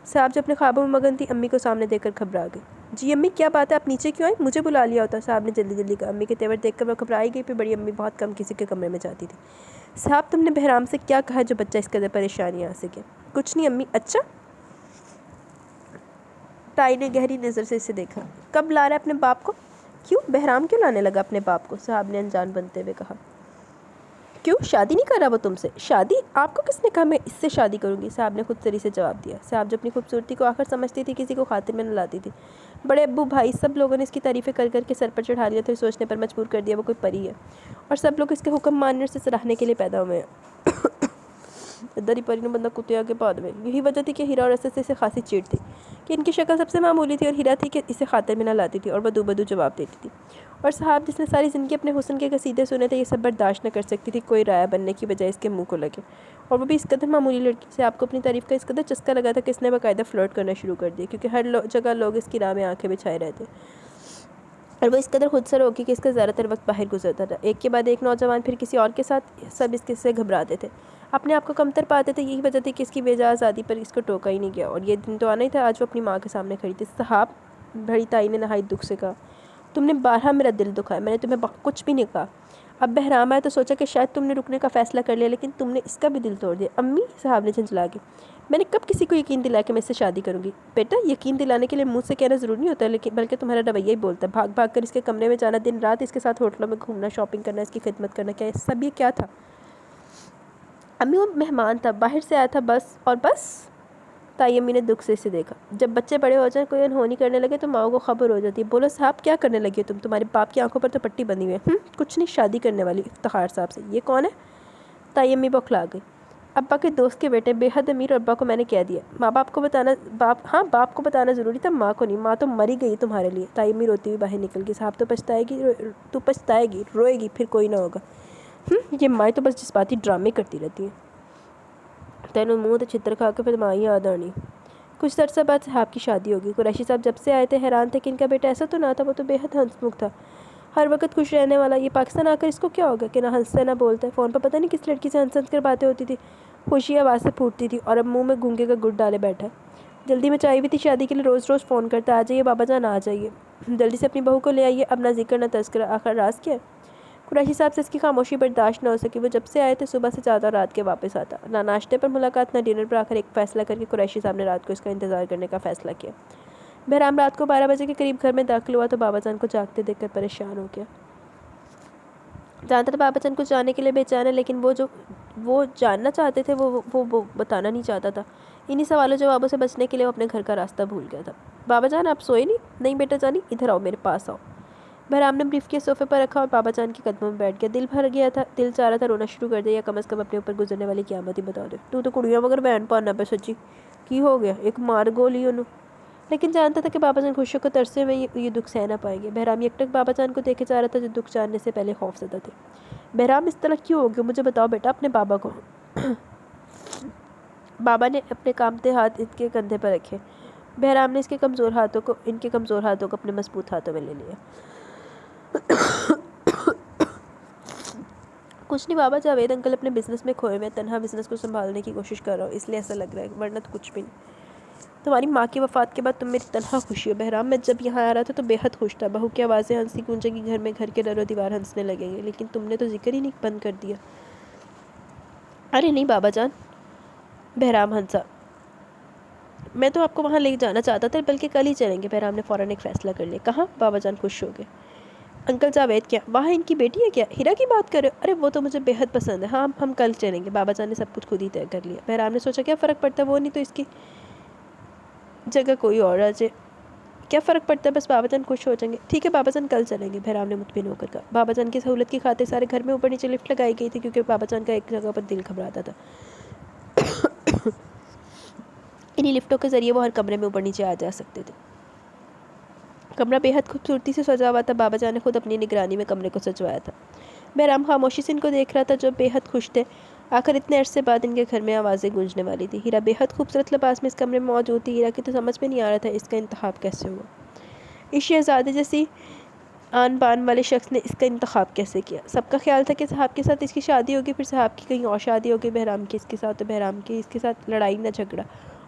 صاحب جو اپنے خوابوں میں مگن تھی امی کو سامنے دیکھ کر گھبرا گئی. جی امی کیا بات ہے؟ آپ نیچے کیوں آئیں؟ مجھے بلا لیا ہوتا. صاحب نے جلدی جلدی کہا. امی کے تیور دیکھ کر وہ گھبرائی گئی. پھر بڑی امی بہت کم کسی کے کمرے میں جاتی تھی. صاحب تم نے بہرام سے کیا کہا جو بچہ اس قدر پریشانی آ سکے؟ کچھ نہیں امی. اچھا. تائی نے گہری نظر سے اسے دیکھا. کب لا رہا ہے اپنے باپ کو؟ کیوں؟ بہرام کیوں لانے لگا اپنے باپ کو؟ صاحب نے انجان بنتے ہوئے کہا. کیوں؟ شادی نہیں کر رہا وہ تم سے؟ شادی؟ آپ کو کس نے کہا میں اس سے شادی کروں گی؟ صاحب نے خود سری سے جواب دیا. صاحب جو اپنی خوبصورتی کو آخر سمجھتی تھی کسی کو خاطر میں نہ لاتی تھی. بڑے ابو بھائی سب لوگوں نے اس کی تعریفیں کر کر کے سر پر چڑھا لیا. تو سوچنے پر مجبور کر دیا وہ کوئی پری ہے اور سب لوگ اس کے حکم ماننے اور اسے سراہنے کے لیے پیدا ہوئے ہیں. دری پری نے بندہ کتے آگے پا دے. یہی وجہ تھی کہ ہیرا اور اسد سے اسے خاصی چیڑ تھی کہ ان کی شکل سب سے معمولی تھی اور ہیرا تھی کہ اسے خاطر میں نہ لاتی تھی اور بدو بدو جواب دیتی تھی. اور صاحب جس نے ساری زندگی اپنے حسن کے قصیدے سنے تھے یہ سب برداشت نہ کر سکتی تھی کوئی رایا بننے کی بجائے اس کے منہ کو لگے. اور وہ بھی اس قدر معمولی لڑکی سے. آپ کو اپنی تعریف کا اس قدر چسکا لگا تھا کہ اس نے باقاعدہ فلرٹ کرنا شروع کر دیا کیونکہ ہر جگہ لوگ اس کی راہ میں آنکھیں بچھائے رہتے اور وہ اس قدر خود سر ہو گئی کہ اس کا زیادہ تر وقت باہر گزرتا تھا. ایک کے بعد ایک نوجوان پھر کسی اور کے ساتھ. سب اس سے گھبراتے تھے، اپنے آپ کو کمتر پاتے تھے. یہی وجہ تھی کہ اس کی بے جا آزادی پر اس کو ٹوکا ہی نہیں گیا. اور یہ دن تو آنا ہی تھا. آج وہ اپنی ماں کے سامنے کھڑی تھی. صاحب، بڑی تائی نے نہایت دکھ سے کہا. تم نے بارہا میرا دل دکھایا. میں نے تمہیں کچھ بھی نہیں کہا. اب بہرام آیا تو سوچا کہ شاید تم نے رکنے کا فیصلہ کر لیا لیکن تم نے اس کا بھی دل توڑ دیا. امی، صاحب نے جھنجھلا کے. میں نے کب کسی کو یقین دلایا کہ میں اس سے شادی کروں گی؟ بیٹا یقین دلانے کے لیے منہ سے کہنا ضروری نہیں ہوتا لیکن بلکہ تمہارا رویہ ہی بولتا ہے. بھاگ بھاگ کر اس کے کمرے میں جانا، دن رات اس کے ساتھ ہوٹلوں میں گھومنا، شاپنگ کرنا، اس کی خدمت کرنا، کیا سب یہ کیا تھا؟ امی وہ مہمان تھا، باہر سے آیا تھا بس اور بس. تائی امی نے دکھ سے اسے دیکھا. جب بچے بڑے ہو جائیں، کوئی انہونی کرنے لگے تو ماں کو خبر ہو جاتی ہے. بولو صاحب کیا کرنے لگی ہو تمہارے باپ کی آنکھوں پر تو پٹی بندھی ہوئی ہے. کچھ نہیں، شادی کرنے والی افتخار صاحب سے. یہ کون ہے؟ تائی امی بوکھلا گئی. ابا کے دوست کے بیٹے بے حد امیر، اور ابا کو میں نے کہہ دیا. باپ کو بتانا ضروری تھا، ماں کو نہیں. ماں تو مری گئی تمہارے لیے. تائی امی روتی ہوئی باہر نکل گئی. صاحب تو پچھتائے گی، روئے گی، پھر کوئی نہ ہوگا. یہ مائیں تو بس جذباتی ڈرامے کرتی رہتی ہیں. تینوں منہ تو چھتر کھا کے پھر ماں ہی یاد آنی. کچھ عرصہ بعد صاحب کی شادی ہوگی. قریشی صاحب جب سے آئے تھے حیران تھے کہ ان کا بیٹا ایسا تو نہ تھا. وہ تو بے حد ہنسمکھ تھا، ہر وقت خوش رہنے والا. یہ پاکستان آ کر اس کو کیا ہو گیا کہ نہ ہنستا نہ بولتا ہے؟ فون پر پتہ نہیں کس لڑکی سے ہنس کر باتیں ہوتی تھی. خوشی آواز سے پھوٹتی تھی، اور اب منہ میں گونگے کا گڑ ڈالے بیٹھا. جلدی میں چاہیے بھی تھی شادی کے لیے. روز روز فون کرتا، آ جائیے بابا جان، آ جائیے، جلدی سے اپنی بہو کو لے آئیے. اب نہ ذکر نہ تذکرہ. آخر راز کیا ہے؟ قریشی صاحب سے اس کی خاموشی برداشت نہ ہو سکی. وہ جب سے آئے تھے صبح سے جاتا، رات کے واپس آتا. نہ ناشتے پر ملاقات، نہ ڈنر پر. آخر ایک فیصلہ کر کے قریشی صاحب نے رات کو اس کا انتظار کرنے کا فیصلہ کیا. بہرام رات کو 12 بجے کے قریب گھر میں داخل ہوا تو بابا جان کو جاگتے دیکھ کر پریشان ہو گیا. جانتا تھا بابا جان کچھ جاننے کے لیے بے چین ہے، لیکن وہ جاننا چاہتے تھے وہ بتانا نہیں چاہتا تھا. انہی سوالوں جوابوں سے بچنے کے لیے وہ اپنے گھر کا راستہ بھول گیا تھا. بابا جان آپ سوئے نہیں؟ نہیں بیٹا جانی، ادھر آؤ، میرے پاس آؤ. بہرام نے بریف کیس صوفے پر رکھا اور بابا جان کے قدموں میں بیٹھ گیا. دل بھر گیا تھا. دل چاہ رہا تھا رونا شروع کر دے، یا کم از کم اپنے اوپر گزرنے والی قیامت ہی بتا دے. تو کڑیاں مگر بہن پانا پہ سچی کی ہو گیا، ایک مار گولی انہوں. لیکن جانتا تھا کہ بابا جان خوشیوں کو ترسے ہوئے یہ دکھ سہ نہ پائیں گے. بہرام یک ٹک بابا جان کو دیکھے جا رہا تھا جو دکھ جاننے سے پہلے خوف زدہ تھے. بہرام اس طرح کیوں ہو گیا؟ مجھے بتاؤ بیٹا. اپنے بابا کو. بابا نے اپنے کانپتے ہاتھ ان کے کندھے پر رکھے. بہرام نے ان کے کمزور ہاتھوں کو اپنے مضبوط ہاتھوں میں لے لیا. کچھ نہیں بابا، جاوید انکل اپنے بزنس میں کھوئے ہوئے ہیں. تنہا بزنس کو سنبھالنے کی کوشش کر رہا ہوں، اس لیے ایسا لگ رہا ہے، ورنہ تو کچھ بھی نہیں. تمہاری ماں کی وفات کے بعد تم میری تنہا خوشی ہو. بہرام میں جب یہاں آ رہا تھا تو بے حد خوش تھا. بہو کی آوازیں ہنسی گونجیں گی گھر کے در و دیوار ہنسنے لگیں گے. لیکن تم نے تو ذکر ہی نہیں بند کر دیا. ارے نہیں بابا جان، بہرام ہنسا. میں تو آپ کو وہاں لے جانا چاہتا تھا، بلکہ کل ہی چلیں گے. بہرام نے فوراً ایک فیصلہ کر لیا. کہاں؟ بابا جان خوش ہو گئے. انکل جاوید کیا وہاں ان کی بیٹی ہے کیا؟ ہیرا کی بات کر رہے ہو؟ ارے وہ تو مجھے بے حد پسند ہے. ہاں ہم کل چلیں گے. بابا جان نے سب کچھ خود ہی طے کر لیا. بہرام نے سوچا کیا فرق پڑتا ہے، وہ نہیں تو اس کی جگہ کوئی اور آ جائے. کیا فرق پڑتا ہے، بس بابا جان خوش ہو جائیں گے. ٹھیک ہے بابا جان کل چلیں گے، بہرام نے مطمئن ہو کر کہا. بابا جان کی سہولت کی خاطر سارے گھر میں اوپر نیچے لفٹ لگائی گئی تھی، کیونکہ بابا جان کا ایک جگہ پر دل گھبراتا تھا. انہی لفٹوں کے ذریعے وہ ہر کمرے میں اوپر نیچے آ جا سکتے تھے. کمرہ بے حد خوبصورتی سے سجا ہوا تھا. بابا جان نے خود اپنی نگرانی میں کمرے کو سجوایا تھا. بہرام خاموشی سے ان کو دیکھ رہا تھا جو بے حد خوش تھے. آخر اتنے عرصے بعد ان کے گھر میں آوازیں گونجنے والی تھی. ہیرا بے حد خوبصورت لباس میں اس کمرے میں موجود تھی. ہیرا کی تو سمجھ میں نہیں آ رہا تھا اس کا انتخاب کیسے ہوا. اس شہزادے جیسی آن بان والے شخص نے اس کا انتخاب کیسے کیا؟ سب کا خیال تھا کہ صاحب کے ساتھ اس کی شادی ہوگی، پھر صاحب کی کہیں اور شادی ہوگی. بہرام کی اس کے ساتھ، تو بہرام کی اس کے ساتھ لڑائی نہ جھگڑا.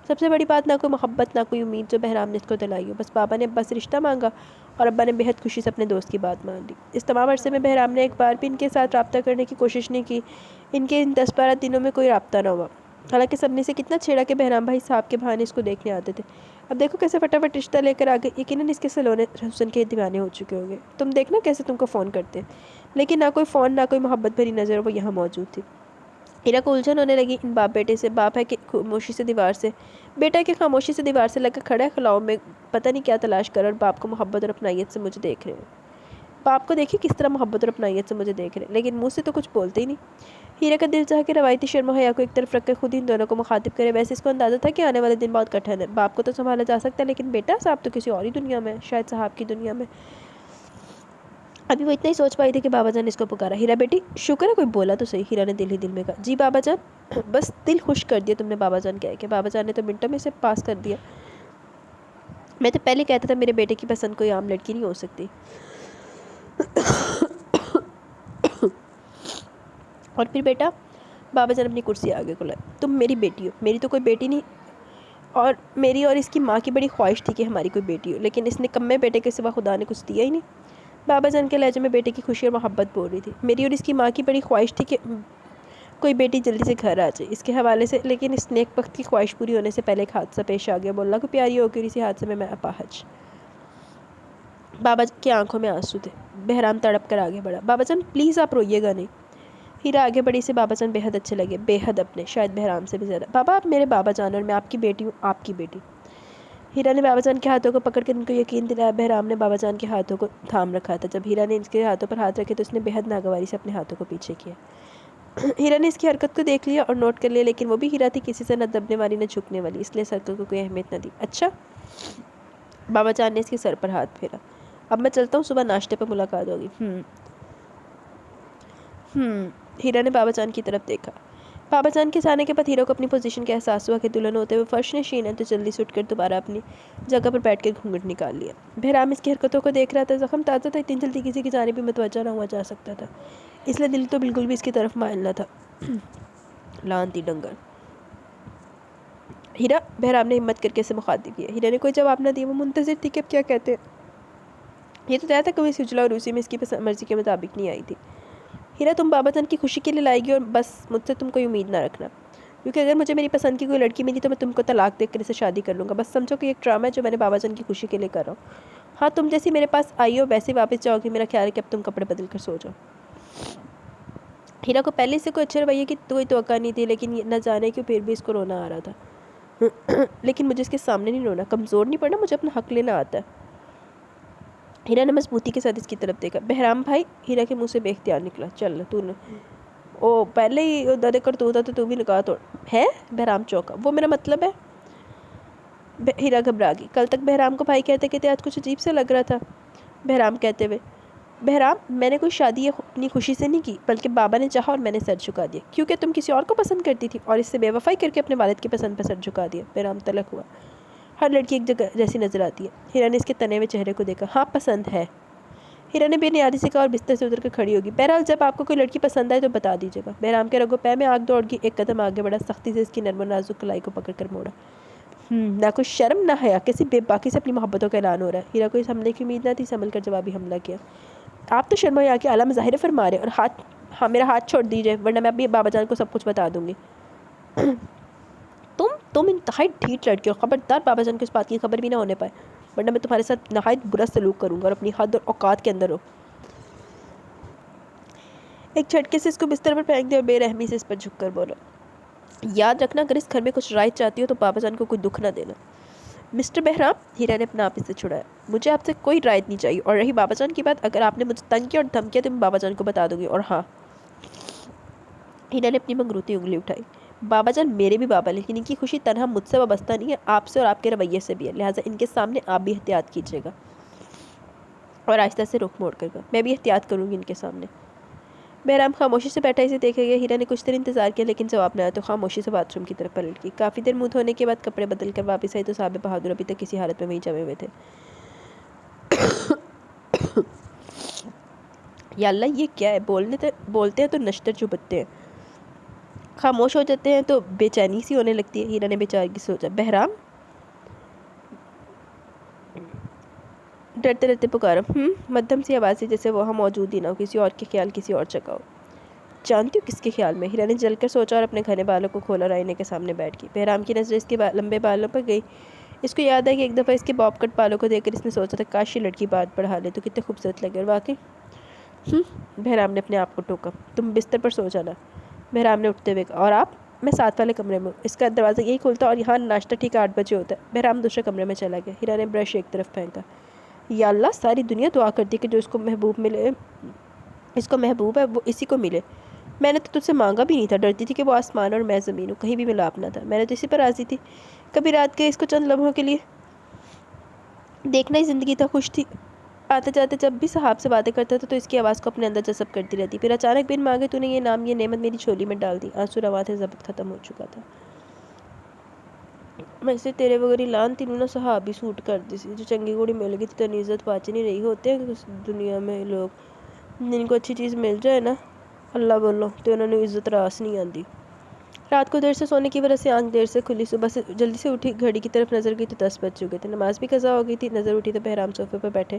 سب سے بڑی بات، نہ کوئی محبت، نہ کوئی امید جو بہرام نے اس کو دلائی ہو. بس بابا نے ابا سے رشتہ مانگا اور ابا نے بے حد خوشی سے اپنے دوست کی بات مان لی. اس تمام عرصے میں بہرام نے ایک بار بھی ان کے ساتھ رابطہ کرنے کی کوشش نہیں کی. ان کے ان 10-12 دنوں میں کوئی رابطہ نہ ہوا. حالانکہ سب نے اسے کتنا چھیڑا کہ بہرام بھائی صاحب کے بہانے اس کو دیکھنے آتے تھے. اب دیکھو کیسے فٹافٹ رشتہ لے کر آگے. یقیناً اس کے سلونے حسن کے دیوانے ہو چکے ہوں گے. تم دیکھنا کیسے تم کو فون کرتے ہیں. لیکن نہ کوئی فون، نہ کوئی محبت بھری نظر وہ یہاں موجود تھی. ہیرا کو الجھن ہونے لگی ان باپ بیٹے سے. باپ ہے کہ خاموشی سے دیوار سے، بیٹا ہے کہ خاموشی سے دیوار سے لگ کر کھڑا ہے خلاؤں میں پتہ نہیں کیا تلاش کر، اور باپ کو محبت اور اپنائیت سے مجھے دیکھ رہے ہیں. باپ کو دیکھیں کس طرح محبت اور اپنائیت سے مجھے دیکھ رہے ہیں، لیکن منہ سے تو کچھ بولتے ہی نہیں. ہیرا کا دل چاہ کے روایتی شرم و حیا کو ایک طرف رکھ کر خود ہی ان دونوں کو مخاطب کرے. ویسے اس کو اندازہ تھا کہ آنے والے دن بہت کٹھن ہے. باپ کو تو سنبھالا جا سکتا ہے، لیکن بیٹا صاحب تو کسی اور ہی دنیا میں ہے، شاید صاحب کی دنیا میں. ابھی وہ اتنا ہی سوچ پائی تھی کہ بابا جان نے اس کو پکارا. ہیرا بیٹی، شکر ہے کوئی بولا تو صحیح. ہیرا نے دل ہی دل میں کہا. جی بابا جان. بس دل خوش کر دیا تم نے بابا جان کہہ کے. بابا جان نے تو منٹوں میں اسے پاس کر دیا. میں تو پہلے کہتا تھا میرے بیٹے کی پسند کوئی عام لڑکی نہیں ہو سکتی. اور پھر بیٹا، بابا جان اپنی کرسی آگے کو لائے. تم میری بیٹی ہو، میری تو کوئی بیٹی نہیں. اور میری اور اس کی ماں کی بڑی خواہش تھی کہ ہماری کوئی بیٹی ہو، لیکن اس نے کمے بیٹے کے سوا خدا نے کچھ دیا ہی نہیں. بابا جان کے لہجے میں بیٹے کی خوشی اور محبت بول رہی تھی. میری اور اس کی ماں کی بڑی خواہش تھی کہ کوئی بیٹی جلدی سے گھر آ جائے اس کے حوالے سے، لیکن اس نیک وقت کی خواہش پوری ہونے سے پہلے ایک حادثہ پیش آ گیا. بولنا کو پیاری ہو گئی. اسی حادثے میں اپاہج. بابا کی آنکھوں میں آنسو تھے. بہرام تڑپ کر آگے بڑھا. بابا جان پلیز آپ روئیے گا نہیں. ہیرا آگے بڑی سے بابا جان بےحد اچھے لگے، بےحد اپنے، شاید بہرام سے بھی زیادہ۔ بابا آپ میرے بابا جان اور میں آپ کی بیٹی ہوں، آپ کی بیٹی۔ ہیرا نے بابا جان کے ہاتھوں کو پکڑ کر ان کو یقین دلایا۔ بہرام نے بابا جان کے ہاتھوں کو تھام رکھا تھا۔ جب ہیرا نے اس کے ہاتھوں پر ہاتھ رکھے تو اس نے بےحد ناگواری سے اپنے ہاتھوں کو پیچھے کیا۔ ہیرا نے اس کی حرکت کو دیکھ لیا اور نوٹ کر لیا، لیکن وہ بھی ہیرا تھی، کسی سے نہ دبنے والی نہ جھکنے والی، اس لیے سرکل کو کوئی اہمیت نہ دی۔ اچھا، بابا جان نے اس کے سر پر ہاتھ پھیرا۔ اب میں چلتا ہوں، صبح ناشتے پر ملاقات ہوگی۔ ہیرا نے بابا جان کی طرف دیکھا۔ بابا جان کے جانے کے بعد ہیرا کو اپنی پوزیشن کا احساس ہوا کہ دلہن ہوتے ہوئے فرش نشین ہے، تو جلدی سے اٹھ کر دوبارہ اپنی جگہ پر بیٹھ کر گھونگھٹ نکال لیا۔ بہرام اس کی حرکتوں کو دیکھ رہا تھا، زخم تازہ تھا، اتنی جلدی کسی کی جانب بھی متوجہ نہ ہوا جا سکتا تھا، اس لیے دل تو بالکل بھی اس کی طرف مائل نہ تھا۔ لانتی ڈنگر۔ ہیرا، بہرام نے ہمت کر کے اسے مخاطب کیا۔ ہیرا نے کوئی جواب نہ دیا، وہ منتظر تھی کہ اب کیا کہتے ہیں۔ یہ تو طے تھا کبھی سجلا اور روسی میں اس کی مرضی کے مطابق نہیں آئی تھی۔ ہیرا، تم بابا جان کی خوشی کے لیے لائے گی، اور بس مجھ سے تم کوئی امید نہ رکھنا، کیونکہ اگر مجھے میری پسند کی کوئی لڑکی ملی تو میں تم کو طلاق دے کر اسے شادی کر لوں گا۔ بس سمجھو کہ یہ ایک ڈرامہ ہے جو میں نے بابا جان کی خوشی کے لیے کر رہا ہوں۔ ہاں، تم جیسی میرے پاس آئی ہو ویسے واپس جاؤ گی، میرا خیال ہے کہ اب تم کپڑے بدل کر سو جاؤ۔ ہیرا کو پہلے سے کوئی اچھے رویے کی کوئی توقع نہیں تھی، لیکن نہ جانے کیوں پھر بھی اس کو رونا آ رہا تھا۔ لیکن مجھے اس کے سامنے نہیں رونا، کمزور نہیں پڑنا، مجھے اپنا حق لینا آتا ہے۔ ہیرا نے مضبوطی کے ساتھ اس کی طرف دیکھا۔ بہرام بھائی، ہیرا کے منہ سے بے اختیار نکلا، چل تو نے او پہلے ہی دادے کر تو تھا تو بھی نکاح توڑ ہے۔ بہرام چوکا۔ وہ میرا مطلب ہے۔ ہیرا گھبرا گئی۔ کل تک بہرام کو بھائی کہتے کہتے آج کچھ عجیب سے لگ رہا تھا۔ بہرام کہتے ہوئے، بہرام، میں نے کوئی شادی اپنی خوشی سے نہیں کی، بلکہ بابا نے چاہا اور میں نے سر جھکا دیا، کیونکہ تم کسی اور کو پسند کرتی تھی اور اس سے بے وفائی کر کے اپنے والد کی پسند پر سر جھکا دیا۔ بہرام تلخ ہوا۔ ہر لڑکی ایک جگہ جیسی نظر آتی ہے۔ ہیرا نے اس کے تنے ہوئے چہرے کو دیکھا۔ ہاں، پسند ہے۔ ہیرا نے بے نیازی سے کہا اور بستر سے اتر کر کھڑی ہوگی۔ بہرحال جب آپ کو کوئی لڑکی پسند آئے تو بتا دیجیے گا۔ بہرام کے رگوں پہ میں آگ دوڑ گئی، ایک قدم آگے بڑھا، سختی سے اس کی نرم و نازک کلائی کو پکڑ کر موڑا۔ نہ کوئی شرم نہ حیا، کسی بے باکی سے اپنی محبتوں کا اعلان ہو رہا ہے۔ ہیرا کو اس حملے کی امید نہ تھی، سنبھل کر جوابی حملہ کیا۔ آپ تو شرم و حیا کے اعلیٰ مظاہرے فرما رہے اور ہاں میرا ہاتھ چھوڑ دیجیے، ورنہ میں ابھی بابا جان کو سب کچھ بتا دوں گی۔ تم انتہائی ڈھیٹ لڑکی ہو، خبردار بابا جان کو اس بات کی خبر بھی نہ ہونے پائے، ورنہ میں تمہارے ساتھ نہایت برا سلوک کروں گا، اور اپنی حد اور اوقات کے اندر ہو۔ ایک جھٹکے سے اس کو بستر پر پھینک دیا اور بے رحمی سے اس پر جھک کر بولا، یاد رکھنا اگر اس گھر میں کچھ رائت چاہتی ہو تو بابا جان کو کوئی دکھ نہ دینا۔ مسٹر بہرام، ہیرا نے اپنا آپ اسے چھڑایا، مجھے آپ سے کوئی رائت نہیں چاہیے، اور رہی بابا جان کی بات، اگر آپ نے مجھے تنگ کیا اور دھمکیا تو میں بابا جان کو بتا دوں گی، اور ہاں۔ ہیرا نے اپنی منگروتی انگلی اٹھائی۔ بابا جان میرے بھی بابا، لیکن ان کی خوشی تنہا مجھ سے وابستہ نہیں ہے، آپ سے اور آپ کے رویے سے بھی ہے، لہٰذا ان کے سامنے آپ بھی احتیاط کیجیے گا۔ اور آہستہ سے رخ موڑ کر گا، میں بھی احتیاط کروں گی ان کے سامنے۔ بہرام خاموشی سے بیٹھا اسے دیکھے گیا۔ ہیرا نے کچھ دیر انتظار کیا، لیکن جواب نہ آیا تو خاموشی سے باتھ روم کی طرف پلٹ گئی۔ کافی دیر منہ دھونے کے بعد کپڑے بدل کر واپس آئی تو صاحب بہادر ابھی تک کسی حالت میں وہیں جمے ہوئے تھے۔ یا اللہ، یہ کیا ہے؟ بولتے ہیں تو نشتر چبھتے ہیں، خاموش ہو جاتے ہیں تو بے چینی سی ہونے لگتی ہے۔ ہیرا نے بے چارگی سوچا۔ بہرام ڈرتے ڈرتے پکارا۔ مدھم سی آواز سے، جیسے وہاں موجود ہی نہ ہو، کسی اور کے خیال کسی اور جگہ ہو۔ جانتی ہوں کس کے خیال میں؟ ہیرا نے جل کر سوچا اور اپنے گھنے بالوں کو کھولا اور آئینے کے سامنے بیٹھ گئی۔ بہرام کی نظر اس کے لمبے بالوں پر گئی۔ اس کو یاد ہے کہ ایک دفعہ اس کے باب کٹ بالوں کو دیکھ کر اس نے سوچا تھا کاش یہ لڑکی بات بڑھا لے تو کتنے خوبصورت لگے، اور واقعی۔ بہرام نے اپنے آپ کو ٹوکا۔ تم بستر پر سو جانا، بہرام نے اٹھتے ہوئے کہا، اور آپ؟ میں ساتھ والے کمرے میں ہوں، اس کا دروازہ یہی کھلتا اور یہاں ناشتہ ٹھیک 8 بجے ہوتا ہے۔ بہرام دوسرے کمرے میں چلا گیا۔ ہیرا نے برش ایک طرف پھینکا۔ یا اللہ، ساری دنیا دعا کرتی کہ جو اس کو محبوب ملے، اس کو محبوب ہے وہ اسی کو ملے۔ میں نے تو تجھ سے مانگا بھی نہیں تھا، ڈرتی تھی کہ وہ آسمان اور میں زمین ہوں، کہیں بھی ملاپ نہ تھا، میں نے تو اسی پر راضی تھی۔ کبھی رات گئے اس کو چند لمحوں کے لیے دیکھنا ہی زندگی تھا، خوش تھی۔ آتے جاتے جب بھی صاحب سے باتیں کرتا تھا تو اس کی آواز کو اپنے اندر جذب کرتی رہتی، پھر اچانک بن مانگے تو نے یہ نام، یہ نعمت میری جھولی میں ڈال دی۔ آنسو رواں تھے، ضبط ختم ہو چکا تھا۔ میں سے تیرے وغیرہ لان تینوں نہ صاحب ہی سوٹ کر دی سی، جو چنگی گوڑی مل گئی تھی عزت پاچی نہیں رہی ہوتے ہیں دنیا میں لوگ، جن کو اچھی چیز مل جائے نا اللہ بولو تو انہوں نے عزت راس نہیں آتی۔ رات کو دیر سے سونے کی وجہ سے آنکھ دیر سے کھلی، صبح سے جلدی سے اٹھی، گھڑی کی طرف نظر گئی تو 10 بج چکے تھے، نماز بھی قضا ہو گئی تھی۔ نظر اٹھی تو بہرام صوفے پر بیٹھے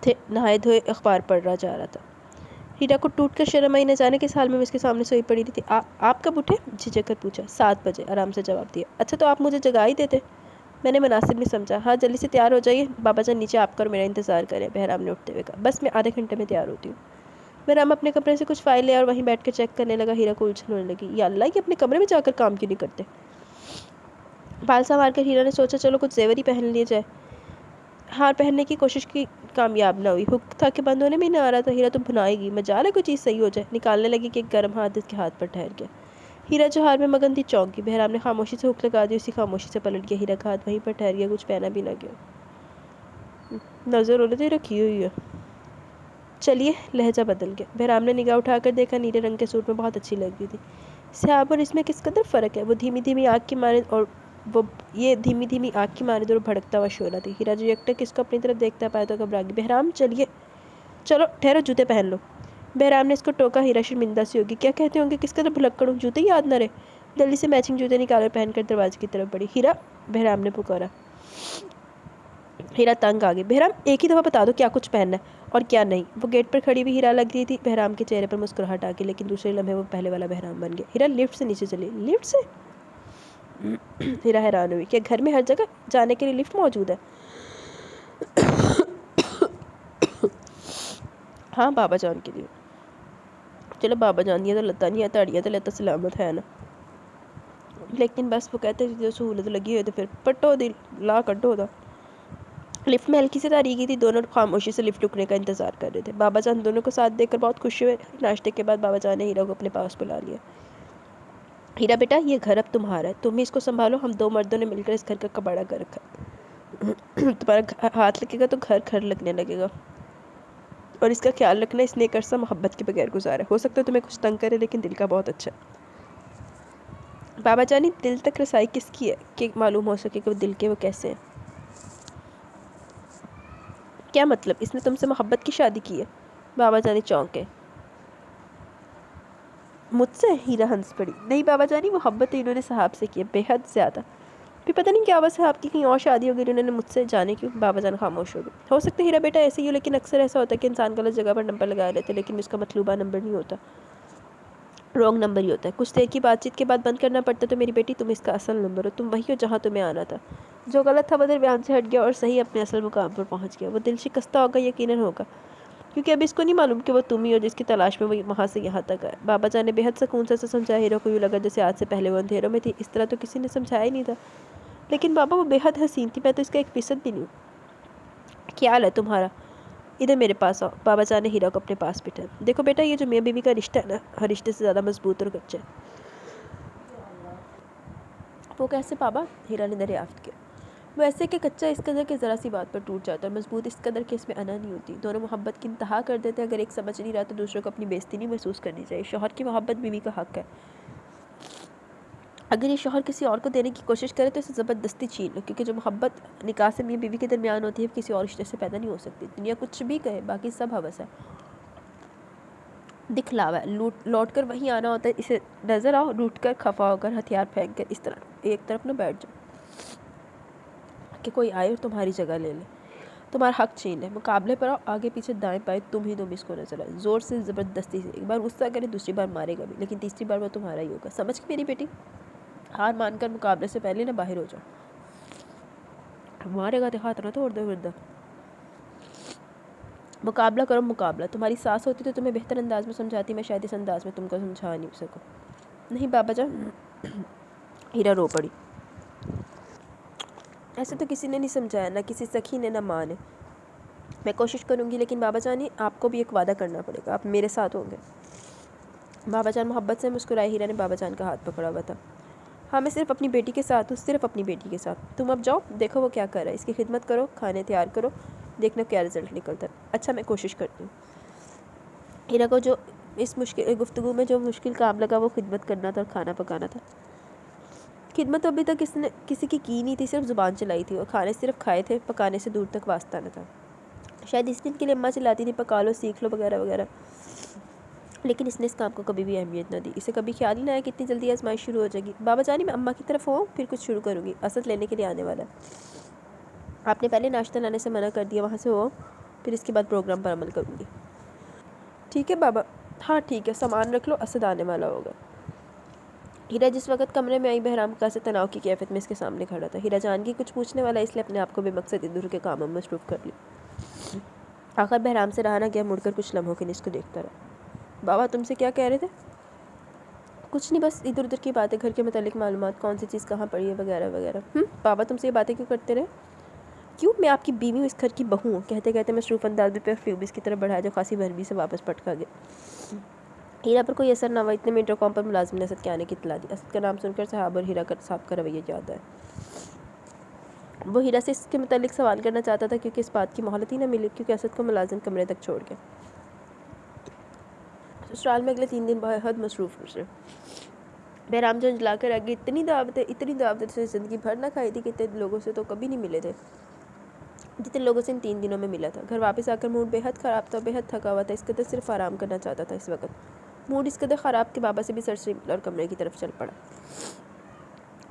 تھے، نہائے دھوئے اخبار پڑھ رہا جا رہا تھا۔ ہیرا کو ٹوٹ کر شرم آئی، نہ جانے کس حال میں اس کے سامنے سوئی پڑی تھی۔ آپ کب اٹھے؟ جھجک کر پوچھا۔ 7 بجے، آرام سے جواب دیا۔ اچھا تو آپ مجھے جگا ہی دیتے، میں نے مناسب نہیں سمجھا۔ ہاں جلدی سے تیار ہو جائیے، بابا جان نیچے آپ کا اور میرا انتظار کریں، بہرام نے اٹھتے ہوئے کہا۔ بس میں آدھے گھنٹے میں تیار ہوتی ہوں۔ بہرام اپنے کمرے سے کچھ فائل لے اور وہیں بیٹھ کر چیک کرنے لگا. ہیرا کو الجھن ہونے لگی. یا اللہ، یہ اپنے کمرے میں جا کر کام کیوں نہیں کرتے؟ بال سنوار کر ہیرا نے سوچا چلو کچھ زیور ہی پہن لیے جائے. ہار پہننے کی کوشش کی، کامیاب نہ ہوئی. ہک تھا کہ بند ہونے میں نہ آ رہا تھا. ہیرا تو بھنائے گی، مجال ہے کوئی چیز صحیح ہو جائے. نکالنے لگی کہ ایک گرم ہاتھ اس کے ہاتھ پر ٹھہر گیا. ہیرا جو ہار میں مگن تھی چونک گئی. بہرام نے خاموشی سے ہک لگا دی. اسی خاموشی سے پلٹ گیا. ہیرا کا ہاتھ وہیں پر ٹھہر گیا. کچھ پہنا بھی نہ گیا. نظر ہونے تو رکھی ہوئی ہے. چلیے. لہجہ بدل گیا. بہرام نے نگاہ اٹھا کر دیکھا. نیلے رنگ کے سوٹ میں بہت اچھی لگ رہی تھی. سیاب اور اس میں کس قدر فرق ہے. وہ دھیمی دھیمی آنکھ کی مانند اور بھڑکتا ہوا شعلہ تھی. ہیرا جو یکٹک اس کو اپنی طرف دیکھتا پایا تو گھبرا گیا. بہرام چلیے. چلو ٹھہرو، جوتے پہن لو. بہرام نے اس کو ٹوکا. ہیرا شرمندہ سی ہوگی. کیا کہتے ہوں گے، کس قدر بھلکڑ ہوں، جوتے یاد نہ رہے. جلدی سے میچنگ جوتے نکال کر پہن کر دروازے کی طرف بڑھی. ہیرا، بہرام نے پکارا. ہیرا تنگ آ گئی. بہرام ایک ہی دفعہ بتا دو کیا کچھ پہننا ہے اور کیا نہیں. وہ گیٹ پر کھڑی ہوئی ہیرا لگ رہی تھی. بہرام کے چہرے پر مسکراہٹ آ گئی، لیکن دوسرے لمحے وہ پہلے والا بہرام بن گیا. ہیرا لفٹ سے نیچے چلی. لفٹ سے؟ ہیرا حیران ہوئی. کیا گھر میں ہر جگہ جانے کے لیے لفٹ موجود ہے؟ ہاں، بابا جان کے لیے. چلو بابا جان دیا تو لتا نہیں ہے، تاڑیاں تو لتا سلامت ہے نا. لیکن بس وہ کہتے ہیں جو سہولت لگی ہوئی تو پھر پٹو دل لا کڈو دا. لفٹ میں ہلکی سی تاریکی تھی. دونوں خاموشی سے لفٹ رکنے کا انتظار کر رہے تھے. بابا جان دونوں کو ساتھ دیکھ کر بہت خوش ہوئے. ناشتے کے بعد بابا جان نے ہیرا کو اپنے پاس بلا لیا. ہیرا بیٹا، یہ گھر اب تمہارا ہے، تم ہی اس کو سنبھالو. ہم دو مردوں نے مل کر اس گھر کا کباڑا کر رکھا. تمہارا ہاتھ لگے گا تو گھر گھر لگنے لگے گا. اور اس کا خیال رکھنا، اس نے ایک عرصہ محبت کے بغیر گزارا. ہو سکتا ہے تمہیں کچھ تنگ کرے، لیکن دل کا بہت اچھا. بابا جانی، دل تک رسائی کس کی ہے کہ معلوم ہو سکے کہ وہ دل کے وہ کیسے ہیں. کیا مطلب؟ اس نے تم سے محبت کی شادی کی ہے؟ بابا جانی چونکے. مجھ سے؟ ہیرا ہنس پڑی. نہیں بابا جانی، محبت انہوں نے صاحب سے کی ہے، بے حد زیادہ. پھر پتہ نہیں کیا بس صاحب کی کہیں اور شادی ہو گئی، انہوں نے مجھ سے جانے کیوں. بابا جان خاموش ہو گئے. ہو سکتا ہے ہیرا بیٹا ایسے ہی ہو، لیکن اکثر ایسا ہوتا ہے کہ انسان غلط جگہ پر نمبر لگا لیتے، لیکن اس کا مطلوبہ نمبر نہیں ہوتا، رانگ نمبر ہی ہوتا ہے. کچھ دیر کی بات چیت کے بعد بند کرنا پڑتا. تو میری بیٹی، تم اس کا اصل نمبر ہو. تم وہی ہو جہاں تمہیں آنا تھا. جو غلط تھا وہ درمیان سے ہٹ گیا اور صحیح اپنے اصل مقام پر پہنچ گیا. وہ دل شکستہ ہوگا، یقیناً ہوگا، کیونکہ اب اس کو نہیں معلوم کہ وہ تم ہی ہو جس کی تلاش میں وہ وہاں سے یہاں تک آئے. بابا جان نے بے حد سکون سے سمجھایا. ہیرا کو یوں لگا جیسے آج سے پہلے وہ اندھیروں میں تھی. اس طرح تو کسی نے سمجھایا ہی نہیں تھا. لیکن بابا، وہ بے حد حسین تھی. میں تو اس کا 1% بھی نہیں ہوں. کیا حال ہے تمہارا؟ ادھر میرے پاس آؤ. بابا جان نے ہیرا کو اپنے پاس بٹھا. دیکھو بیٹا، یہ جو میاں بیوی کا رشتہ ہے نا، ہر رشتے سے زیادہ مضبوط اور کچا ہے. وہ کیسے بابا؟ ہیرا نے دریافت کیا. وہ ایسے کہ کچا اس قدر کہ ذرا سی بات پر ٹوٹ جاتا ہے، اور مضبوط اس قدر کہ اس میں انا نہیں ہوتی. دونوں محبت کی انتہا کر دیتے ہیں. اگر ایک سمجھ نہیں رہا تو دوسرے کو اپنی بے عزتی نہیں محسوس کرنی چاہیے. شوہر کی محبت بیوی کا حق ہے. اگر یہ شوہر کسی اور کو دینے کی کوشش کرے تو اسے زبردستی چھین لو، کیونکہ جو محبت نکاح سے میاں بیوی کے درمیان ہوتی ہے وہ کسی اور رشتے سے پیدا نہیں ہو سکتی. دنیا کچھ بھی کہے، باقی سب ہوس ہے، دکھلاوا ہے. لوٹ کر وہیں آنا ہوتا ہے. اسے نظر آؤ، روٹ کر، خفا ہو کر، ہتھیار پھینک کر اس طرح ایک طرف نہ بیٹھ جاؤ کہ کوئی آئے اور تمہاری جگہ لے لے، تمہارا حق چھین لے. مقابلے پر آؤ، آگے پیچھے دائیں بائیں تم اس کو نظر آئے. زور سے، زبردستی سے. ایک بار غصہ کرے، دوسری بار مارے گا بھی، لیکن تیسری بار وہ تمہارا ہی ہوگا. سمجھ گئی میری بیٹی؟ ہار مان کر مقابلے سے پہلے نہ باہر ہو جاؤ. مارے گا تو ہاتھ نہ توڑ دے وردہ. مقابلہ کرو. مقابلہ تمہاری ساس ہوتی تو تمہیں بہتر انداز میں سمجھاتی. میں شاید اس انداز میں تم کو سمجھا نہیں سکوں. نہیں بابا جان. ہیرا رو پڑی. ایسے تو کسی نے نہیں سمجھایا، نہ کسی سکھی نے، نہ ماں نے. میں کوشش کروں گی، لیکن بابا جانی آپ کو بھی ایک وعدہ کرنا پڑے گا. آپ میرے ساتھ ہوں گے. بابا جان محبت سے مسکرائے. ہیرا نے بابا جان کا ہاتھ پکڑا ہوا تھا. ہاں، میں صرف اپنی بیٹی کے ساتھ ہوں، صرف اپنی بیٹی کے ساتھ. تم اب جاؤ، دیکھو وہ کیا کر رہا ہے، اس کی خدمت کرو، کھانے تیار کرو، دیکھنا کیا رزلٹ نکلتا ہے. اچھا، میں کوشش کرتی ہوں. ہیرا کو جو اس مشکل گفتگو میں جو مشکل کام لگا وہ خدمت کرنا تھا اور کھانا پکانا تھا. خدمت ابھی تک اس نے کسی کی نہیں تھی، صرف زبان چلائی تھی. اور کھانے صرف کھائے تھے، پکانے سے دور تک واسطہ نہ تھا. شاید اس دن کے لیے اماں چلاتی تھی، پکا لو، سیکھ لو، وغیرہ وغیرہ. لیکن اس نے اس کام کو کبھی بھی اہمیت نہ دی. اسے کبھی خیال ہی نہ آیا کہ اتنی جلدی آزمائش شروع ہو جائے گی. بابا جانی، میں اماں کی طرف ہوں، پھر کچھ شروع کروں گی. اسد لینے کے لیے آنے والا ہے. آپ نے پہلے ناشتہ لانے سے منع کر دیا، وہاں سے ہو، پھر اس کے بعد پروگرام پر عمل کروں گی. ٹھیک ہے بابا. ہاں ٹھیک ہے، سامان رکھ لو، اسد آنے والا ہوگا. ہیرا جس وقت کمرے میں آئی، بہرام کا سے تناؤ کی کیفیت میں اس کے سامنے کھڑا تھا. ہیرا جان کی کچھ پوچھنے والا، اس لیے اپنے آپ کو بے مقصد ادھر کے کاموں میں مصروف کر لی. آخر بہرام سے رہا نہ گیا، مڑ کر کچھ لمحوں کے لیے اس کو دیکھتا رہا. بابا تم سے کیا کہہ رہے تھے؟ کچھ نہیں، بس ادھر ادھر کی باتیں، گھر کے متعلق معلومات، کون سی چیز کہاں پڑی ہے وغیرہ وغیرہ۔ بابا تم سے یہ باتیں کیوں کرتے رہے؟ کیوں؟ میں آپ کی بیوی ہوں، اس گھر کی بہو ہوں۔ کہتے کہتے مصروف انداز میں پیوبس کی طرف بڑھایا جو خاصی برمی سے واپس پٹکا گیا۔ ہیرا پر کوئی اثر نہ ہوا، اتنے میں انٹرکام پر ملازم نے اسد کے آنے کی اطلاع دی۔ اسد کا نام سن کر صاحب اور ہیرا صاحب کا رویہ یاد آیا۔ وہ ہیرا سے اس کے متعلق سوال کرنا چاہتا تھا کیونکہ اس بات کی مہلت ہی نہ ملی، کیونکہ اسد کو ملازم کمرے تک چھوڑ گیا۔ سسرال میں اگلے 3 دن بہت مصروف گزرے۔ بہرام جو جلا کر آگے اتنی دعوتیں سے زندگی بھر نہ کھائی تھی کہ اتنے لوگوں سے تو کبھی نہیں ملے تھے جتنے لوگوں سے ان 3 دنوں میں ملا تھا۔ گھر واپس آ کر موڈ بے حد خراب تھا، بے حد تھکا ہوا تھا، اس قدر صرف آرام کرنا چاہتا تھا۔ اس وقت موڈ اس قدر خراب کہ بابا سے بھی سرسری ملا اور کمرے کی طرف چل پڑا۔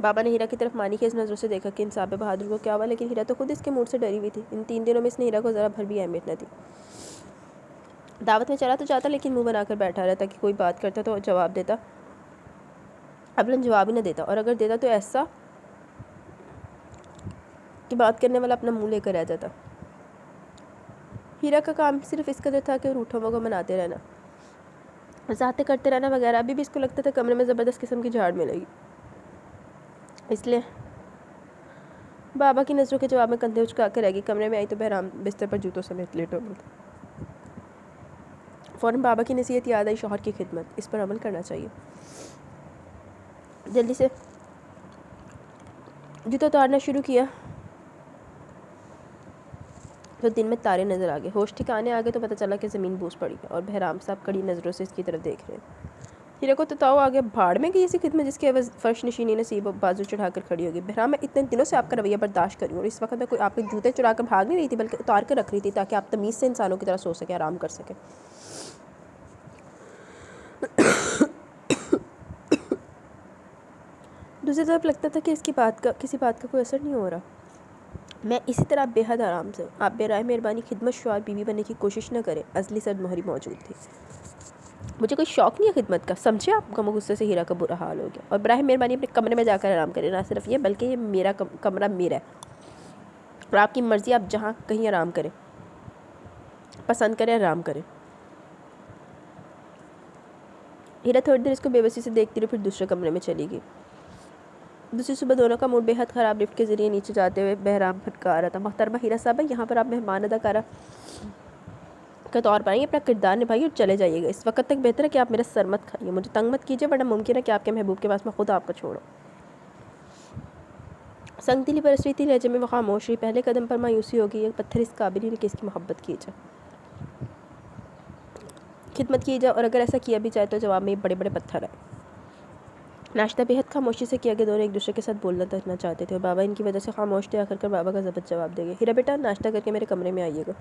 بابا نے ہیرا کی طرف مانی خیز نظروں سے دیکھا کہ انصاف بہادر کو کیا ہوا، لیکن ہیرا تو خود اس کے موڈ سے ڈری ہوئی تھی۔ ان 3 دنوں میں اس نے ہیرا کو ذرا بھر بھی اہمیت نہ دی۔ دعوت میں چلا تو جاتا لیکن منہ بنا کر بیٹھا رہتا کہ کوئی بات کرتا تو جواب دیتا، ابلاً جواب ہی نہ دیتا، اور اگر دیتا تو ایسا کہ بات کرنے والا اپنا منہ لے کر رہ جاتا۔ ہیرا کا کام صرف اس قدر تھا کہ روٹھوں کو مناتے رہنا، وضاحتیں کرتے رہنا وغیرہ۔ ابھی بھی اس کو لگتا تھا کمرے میں زبردست قسم کی جھاڑ ملے گی، اس لیے بابا کی نظروں کے جواب میں کندھے اچکا کر رہ گئی۔ کمرے میں آئی تو بہرام بستر پر جوتوں سمیت لیٹا ہوا تھا۔ فوراً بابا کی نصیحت یاد آئی، شوہر کی خدمت، اس پر عمل کرنا چاہیے۔ جلدی سے جوتا اتارنا شروع کیا تو دن میں تارے نظر آگئے۔ ہوش ٹھکانے آگئے تو پتہ چلا کہ زمین بوس پڑی ہے اور بہرام صاحب کڑی نظروں سے اس کی طرف دیکھ رہے ہیں۔ ہیرا کو تو تاؤ آگے بھاڑ میں گئی ایسی خدمت جس کے عوض فرش نشینی نصیب بازو چڑھا کر کھڑی ہوگی۔ بہرام میں اتنے دنوں سے آپ کا رویہ برداشت کر رہی ہوں، اور اس وقت میں کوئی آپ کے جوتے چرا کر بھاگ نہیں رہی تھی بلکہ اتار کر رکھ رہی تھی تاکہ آپ تمیز سے انسانوں کی طرح سو سکیں، آرام کر سکیں۔ دوسری طرف لگتا تھا کہ اس کی کسی بات کا کوئی اثر نہیں ہو رہا۔ میں اسی طرح بے حد آرام سے ہوں۔ آپ برائے مہربانی خدمت شوہر بیوی بننے کی کوشش نہ کریں۔ ازلی سرد مہری موجود تھی۔ مجھے کوئی شوق نہیں ہے خدمت کا، سمجھے آپ؟ غم و غصے سے ہیرا کا برا حال ہو گیا۔ اور براہ مہربانی اپنے کمرے میں جا کر آرام کریں، نہ صرف یہ بلکہ یہ میرا کمرہ میرا ہے اور آپ کی مرضی، آپ جہاں کہیں آرام کریں، پسند کریں آرام کریں۔ ہیرا تھوڑی دیر اس کو بے بسی سے دیکھتی رہی، پھر دوسرے کمرے میں چلی گئی۔ دوسری صبح دونوں کا موڈ بے حد خراب۔ لفٹ کے ذریعے نیچے جاتے ہوئے بہرام پھٹکا رہا تھا، محترمہ ہیرا صاحبہ، یہاں پر آپ مہمان اداکارہ کے طور پر آئیں، اپنا کردار نبھائیے اور چلے جائیے گا۔ اس وقت تک بہتر ہے کہ آپ میرا سر مت کھائیے، مجھے تنگ مت کیجیے، ورنہ ممکن ہے کہ آپ کے محبوب کے پاس میں خود آپ کو چھوڑوں۔ سنگ دلی برس رہی تھی لہجے میں وہ خاموش رہی۔ پہلے قدم پر مایوسی ہو گئی، ایک پتھر اس قابل ہی نہیں کہ اس کی محبت کی جائے، خدمت کی جائے، اور اگر ایسا کیا بھی جائے تو جواب میں یہ بڑے بڑے پتھر آئے۔ ناشتہ بے حد خاموشی سے کیا گیا، دونوں ایک دوسرے کے ساتھ بولنا تکنا چاہتے تھے اور بابا ان کی وجہ سے خاموش تھے۔ آخر کر بابا کا ضبط جواب دے گئے، ہیرا بیٹا ناشتہ کر کے میرے کمرے میں آئیے گا۔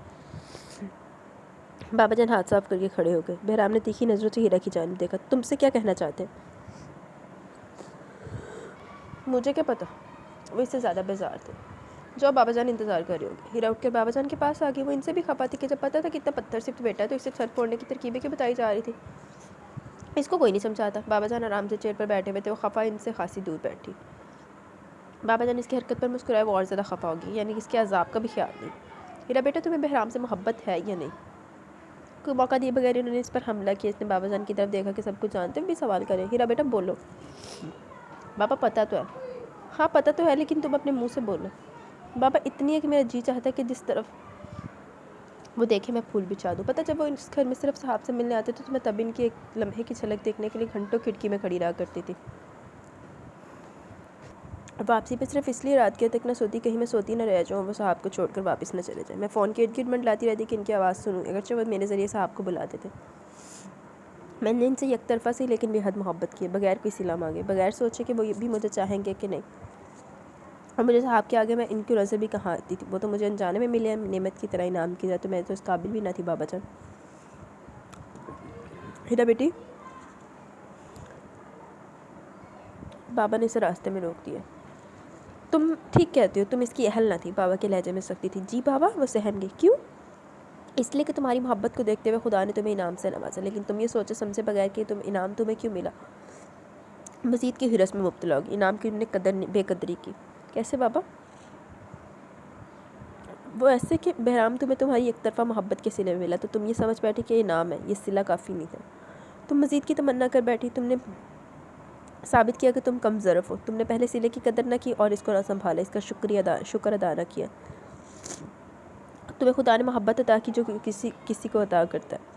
بابا جان ہاتھ صاف کر کے کھڑے ہو گئے۔ بہرام نے تیکھی نظروں سے ہیرا کی جانب دیکھا۔ تم سے کیا کہنا چاہتے ہیں؟ مجھے کیا پتا؟ وہ اس سے زیادہ بیزار تھے۔ جو بابا جان انتظار کر رہے ہوگے۔ ہیرا اٹھ کر بابا جان کے پاس آ گئی۔ وہ ان سے بھی خفا تھی کہ جب پتا تھا کہ اتنا پتھر صرف بیٹا ہے تو اسے سر پھوڑنے کی ترکیبیں کیوں بتائی جا رہی تھی۔ اس کو کوئی نہیں سمجھاتا۔ بابا جان آرام سے چیئر پر بیٹھے ہوئے تھے، وہ خفا ان سے خاصی دور بیٹھی۔ بابا جان اس کی حرکت پر مسکرائے، وہ اور زیادہ خفا ہوگی، یعنی اس کے عذاب کا بھی خیال نہیں۔ ہیرا بیٹا تمہیں بہرام سے محبت ہے یا نہیں؟ کوئی موقع دیے بغیر انہوں نے اس پر حملہ کیا۔ اس نے بابا جان کی طرف دیکھا کہ سب کچھ جانتے ہوئے بھی سوال کرے۔ ہیرا بیٹا بولو۔ بابا پتہ تو ہے۔ ہاں پتہ تو ہے، لیکن تم اپنے منہ سے بولو۔ بابا اتنی ہے کہ میرا جی چاہتا ہے کہ جس طرف وہ دیکھے میں پھول بچھا دوں۔ پتہ جب وہ اس گھر میں صرف صاحب سے ملنے آتے تو میں تب ان کی ایک لمحے کی جھلک دیکھنے کے لیے گھنٹوں کھڑکی میں کھڑی رہا کرتی تھی۔ واپسی پہ صرف اس لیے رات کے تک نہ سوتی کہیں میں سوتی نہ رہ جاؤں، وہ صاحب کو چھوڑ کر واپس نہ چلے جائیں۔ میں فون کے ارد گرد منڈلاتی رہتی کہ ان کی آواز سنوں، اگرچہ وہ میرے ذریعے صاحب کو بلاتے تھے۔ میں نے ان سے یک طرفہ سے لیکن بے حد محبت کی، بغیر کوئی صلہ مانگے، بغیر سوچے کہ وہ بھی مجھے چاہیں گے کہ نہیں۔ اور مجھے صاحب کے آگے میں ان کی رضا بھی کہاں آتی تھی، وہ تو مجھے انجانے میں ملے ہیں، نعمت کی طرح انعام کی جائے تو میں تو اس قابل بھی نہ تھی۔ بابا جان ہیرا بیٹی، بابا نے اسے راستے میں روک دیا۔ تم ٹھیک کہتے ہو، تم اس کی اہل نہ تھی۔ بابا کے لہجے میں سختی تھی۔ جی بابا، وہ سہم گئی۔ کیوں؟ اس لیے کہ تمہاری محبت کو دیکھتے ہوئے خدا نے تمہیں انعام سے نوازا، لیکن تم یہ سوچے سمجھے بغیر کہ انعام تمہیں کیوں ملا، مزید کی ہرس میں مبتلا ہوگی۔ انعام کی انہوں نے بے قدری کی۔ کیسے بابا؟ وہ ایسے کہ بہرام تمہیں تمہاری ایک طرفہ محبت کے صلے میں ملا تو تم یہ سمجھ بیٹھے کہ یہ انعام ہے، یہ صلہ کافی نہیں ہے۔ تم مزید کی تمنا کر بیٹھی، تم نے ثابت کیا کہ تم کم ظرف ہو، تم نے پہلے سلے کی قدر نہ کی اور اس کو نہ سنبھالا، اس کا شکر ادا نہ کیا۔ تمہیں خدا نے محبت عطا کی جو کسی کو عطا کرتا ہے،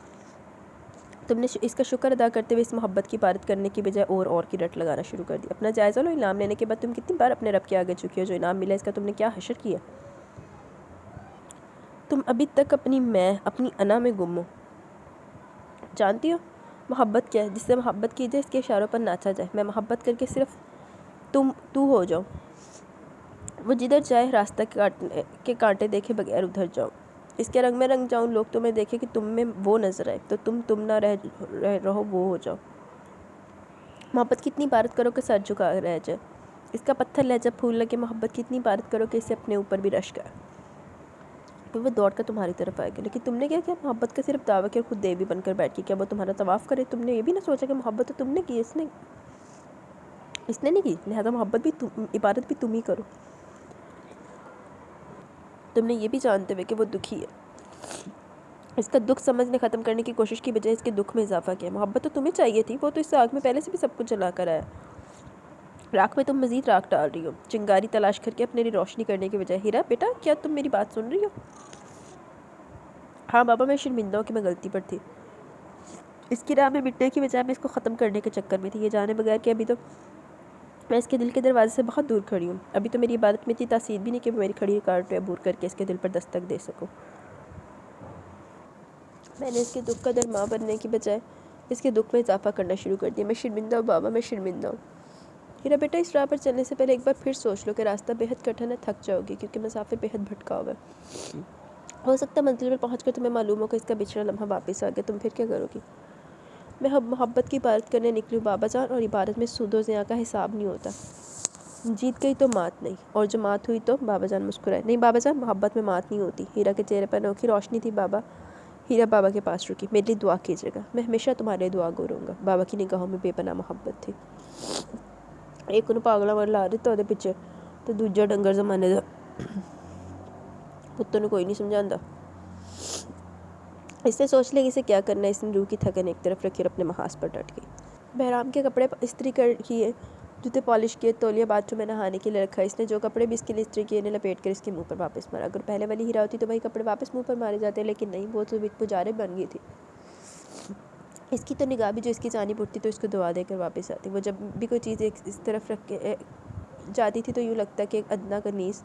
تم نے اس کا شکر ادا کرتے ہوئے اس محبت کی عبادت کرنے کی بجائے اور کی رٹ لگانا شروع کر دی۔ اپنا جائزہ لو، انعام لینے کے بعد تم کتنی بار اپنے رب کے آگے جھکی ہو، جو انعام ملا اس کا تم نے کیا حشر کیا؟ تم ابھی تک اپنی انا میں گم ہو۔ جانتی ہو محبت کیا ہے؟ جس سے محبت کی جائے اس کے اشاروں پر ناچا جائے۔ میں محبت کر کے صرف تو ہو جاؤں، وہ جدھر جائے راستہ کے کانٹے دیکھے بغیر ادھر جاؤں، اس کے رنگ میں رنگ جاؤں، لوگ تمہیں دیکھیں کہ تم میں وہ نظر آئے تو تم نہ رہو وہ ہو جاؤ۔ محبت کی اتنی عبادت کرو کہ سر جھکا رہ جائے، اس کا پتھر لہجہ پھول لگے۔ محبت کی اتنی عبادت کرو کہ اسے اپنے اوپر بھی رشک آئے، تو وہ دوڑ کر تمہاری طرف آئے گا۔ لیکن تم نے کیا کیا؟ محبت کا صرف دعویٰ کیا، خود دیوی بن کر بیٹھ گئی۔ کیا وہ تمہارا طواف کرے؟ تم نے یہ بھی نہ سوچا کہ محبت تو تم نے کی، اس نے نہیں کی، لہذا محبت بھی عبادت بھی تم ہی کرو۔ تم نے یہ بھی جانتے ہوئے کہ وہ دکھی ہے، اس کا دکھ سمجھنے ختم کرنے کی کوشش کی بجائے اس کے دکھ میں اضافہ کیا۔ محبت تو تمہیں چاہیے تھی، وہ تو اس آگ میں پہلے سے بھی سب کچھ جلا کر آیا۔ راکھ میں تم مزید راکھ ڈال رہی ہو، چنگاری تلاش کر کے اپنے لیے روشنی کرنے کے بجائے۔ ہیرا بیٹا، کیا تم میری بات سن رہی ہو؟ ہاں بابا، میں شرمندہ ہوں کہ میں غلطی پر تھی، اس کی راہ میں مٹنے کی بجائے میں اس کو ختم کرنے کے چکر میں تھی، یہ جانے بغیر کہ ابھی تو میں اس کے دل کے دروازے سے بہت دور کھڑی ہوں۔ ابھی تو میری عبادت میں اتنی تاثیر بھی نہیں کہ میں میری کھڑی رکاوٹیں عبور کر کے اس کے دل پر دستک دے سکوں۔ میں نے اس کے دکھ کا درماں بننے کی بجائے اس کے دکھ میں اضافہ کرنا شروع کر دیا۔ میں شرمندہ ہوں بابا، میں شرمندہ ہوں۔ ہیرا بیٹا، اس راہ پر چلنے سے پہلے ایک بار پھر سوچ لو کہ راستہ بےحد کٹھن ہے، تھک جاؤ گی کیونکہ مسافر بےحد بھٹکا ہوا ہے۔ ہو سکتا ہے منزل پر پہنچ کر تمہیں معلوم ہو کہ اس کا بچھڑا لمحہ واپس آ گیا، تم پھر کیا کرو گی؟ میں محبت کی عبادت کرنے نکلی ہوں بابا جان، اور عبادت میں سود و زیاں کا حساب نہیں ہوتا۔ جیت گئی تو مات نہیں، اور جو مات ہوئی تو بابا جان مسکرائے۔ نہیں بابا جان، محبت میں مات نہیں ہوتی۔ ہیرا کے چہرے پر انوکھی روشنی تھی۔ ہیرا بابا کے پاس رکی۔ میرے لیے دعا کیجیے گا، میں ہمیشہ تمہارے لیے دعا گو رہوں گا۔ بابا کی نگاہوں میں بے پناہ محبت تھی۔ ایک انہوں پاگلا ور لا دیتا دے پیچھے تو دوجا ڈنگر زمانے دا کتوں نے کوئی نہیں سمجھاندا۔ اس نے سوچ لیا اسے کیا کرنا ہے۔ اس نے روح کی تھکن ایک طرف رکھی اور اپنے محاذ پر ڈٹ گئی۔ بہرام کے کپڑے استری کر کیے، جوتے پالش کیے، تولیہ باتھ روم میں نہانے کے لیے رکھا۔ اس نے جو کپڑے بھی اس کے لیے استری کیے انہیں لپیٹ کر اس کے منہ پر واپس مارا۔ اگر پہلے والی ہیرا ہوتی تو وہی کپڑے واپس منہ پر مارے جاتے، لیکن نہیں، وہ تو پجارے بن گئی تھی۔ اس کی تو نگاہ بھی جو اس کی جانب اٹھتی تو اس کو دعا دے کر واپس آتی۔ وہ جب بھی کوئی چیز اس طرف رکھ کے جاتی تھی تو یوں لگتا کہ ایک ادنا کنیز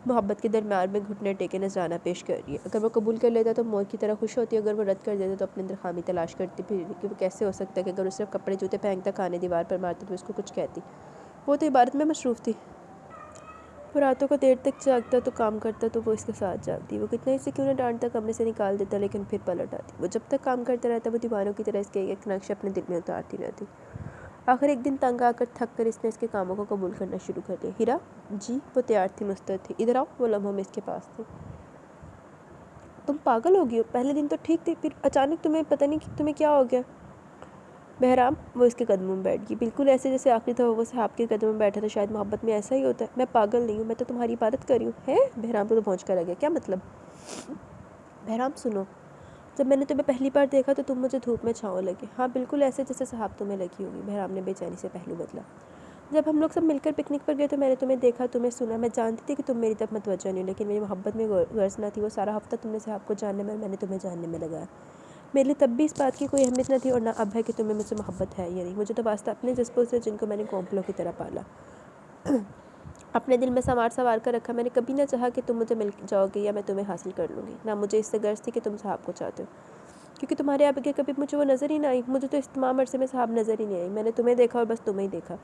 محبت کے درمیان میں گھٹنے ٹیکے نذرانہ پیش کر رہی ہے۔ اگر وہ قبول کر لیتا تو مور کی طرح خوش ہوتی، اگر وہ رد کر دیتا تو اپنے اندر خامی تلاش کرتی پھر کہ وہ کیسے ہو سکتا ہے کہ اگر وہ صرف کپڑے جوتے پھینکتا، کھانے دیوار پر مارتا تو اس کو کچھ کہتی۔ وہ تو عبادت میں مصروف تھی، وہ راتوں کو دیر تک جاگتا تو کام کرتا تو وہ اس کے ساتھ جاگتی۔ وہ کتنا اسے کیوں نہ ڈانٹتا، کمرے سے نکال دیتا، لیکن پھر پلٹ آتی۔ وہ جب تک کام کرتا رہتا وہ دیوانوں کی طرح اس کے ایک نقش اپنے دل میں اتارتی رہتی۔ آخر ایک دن تنگ آ کر تھک کر اس نے اس کے کاموں کو قبول کرنا شروع کر دیا۔ ہیرا جی، وہ تیار تھی، مستعد تھی۔ ادھر آؤ، وہ لمحوں میں اس کے پاس تھی۔ تم پاگل ہو گئی ہو، پہلے دن تو ٹھیک تھی، پھر اچانک تمہیں پتہ نہیں کہ تمہیں کیا ہو گیا۔ بہرام، وہ اس کے قدموں میں بیٹھ گئی، بالکل ایسے جیسے آخری دفعہ وہ صاحب کے قدموں میں بیٹھا تھا۔ شاید محبت میں ایسا ہی ہوتا ہے۔ میں پاگل نہیں ہوں، میں تو تمہاری عبادت کر رہی ہوں۔ ہے بہرام تو پہنچ کر آ گیا، کیا مطلب؟ بہرام سنو، جب میں نے تمہیں پہلی بار دیکھا تو تم مجھے دھوپ میں چھاؤں لگے۔ ہاں بالکل ایسے جیسے صاحب تمہیں لگی ہوگی۔ بہرام نے بے چینی سے پہلو بدلا۔ جب ہم لوگ سب مل کر پکنک پر گئے تو میں نے تمہیں دیکھا، تمہیں سنا، میں جانتی تھی کہ تم میری طرف متوجہ نہیں ہو، لیکن میری محبت میں غرض نہ تھی۔ وہ سارا ہفتہ تم نے صاحب کو جاننے میں اور میں نے تمہیں جاننے میں لگایا۔ میرے لیے تب بھی اس بات کی کوئی اہمیت نہ تھی اور نہ اب ہے کہ تمہیں مجھ سے محبت ہے یا نہیں۔ مجھے تو واسطہ اپنے جذبوں سے جن کو میں نے کونپلوں کی طرح پالا، اپنے دل میں سنوار کر رکھا۔ میں نے کبھی نہ چاہا کہ تم مجھے مل جاؤ گے یا میں تمہیں حاصل کر لوں گی، نہ مجھے اس سے غرض تھی کہ تم صاحب کو چاہتے ہو، کیونکہ تمہارے آگے کبھی مجھے وہ نظر ہی نہ آئی۔ مجھے تو اس تمام عرصے میں صاحب نظر ہی نہیں آئی۔ میں نے تمہیں دیکھا اور بس تمہیں ہی دیکھا۔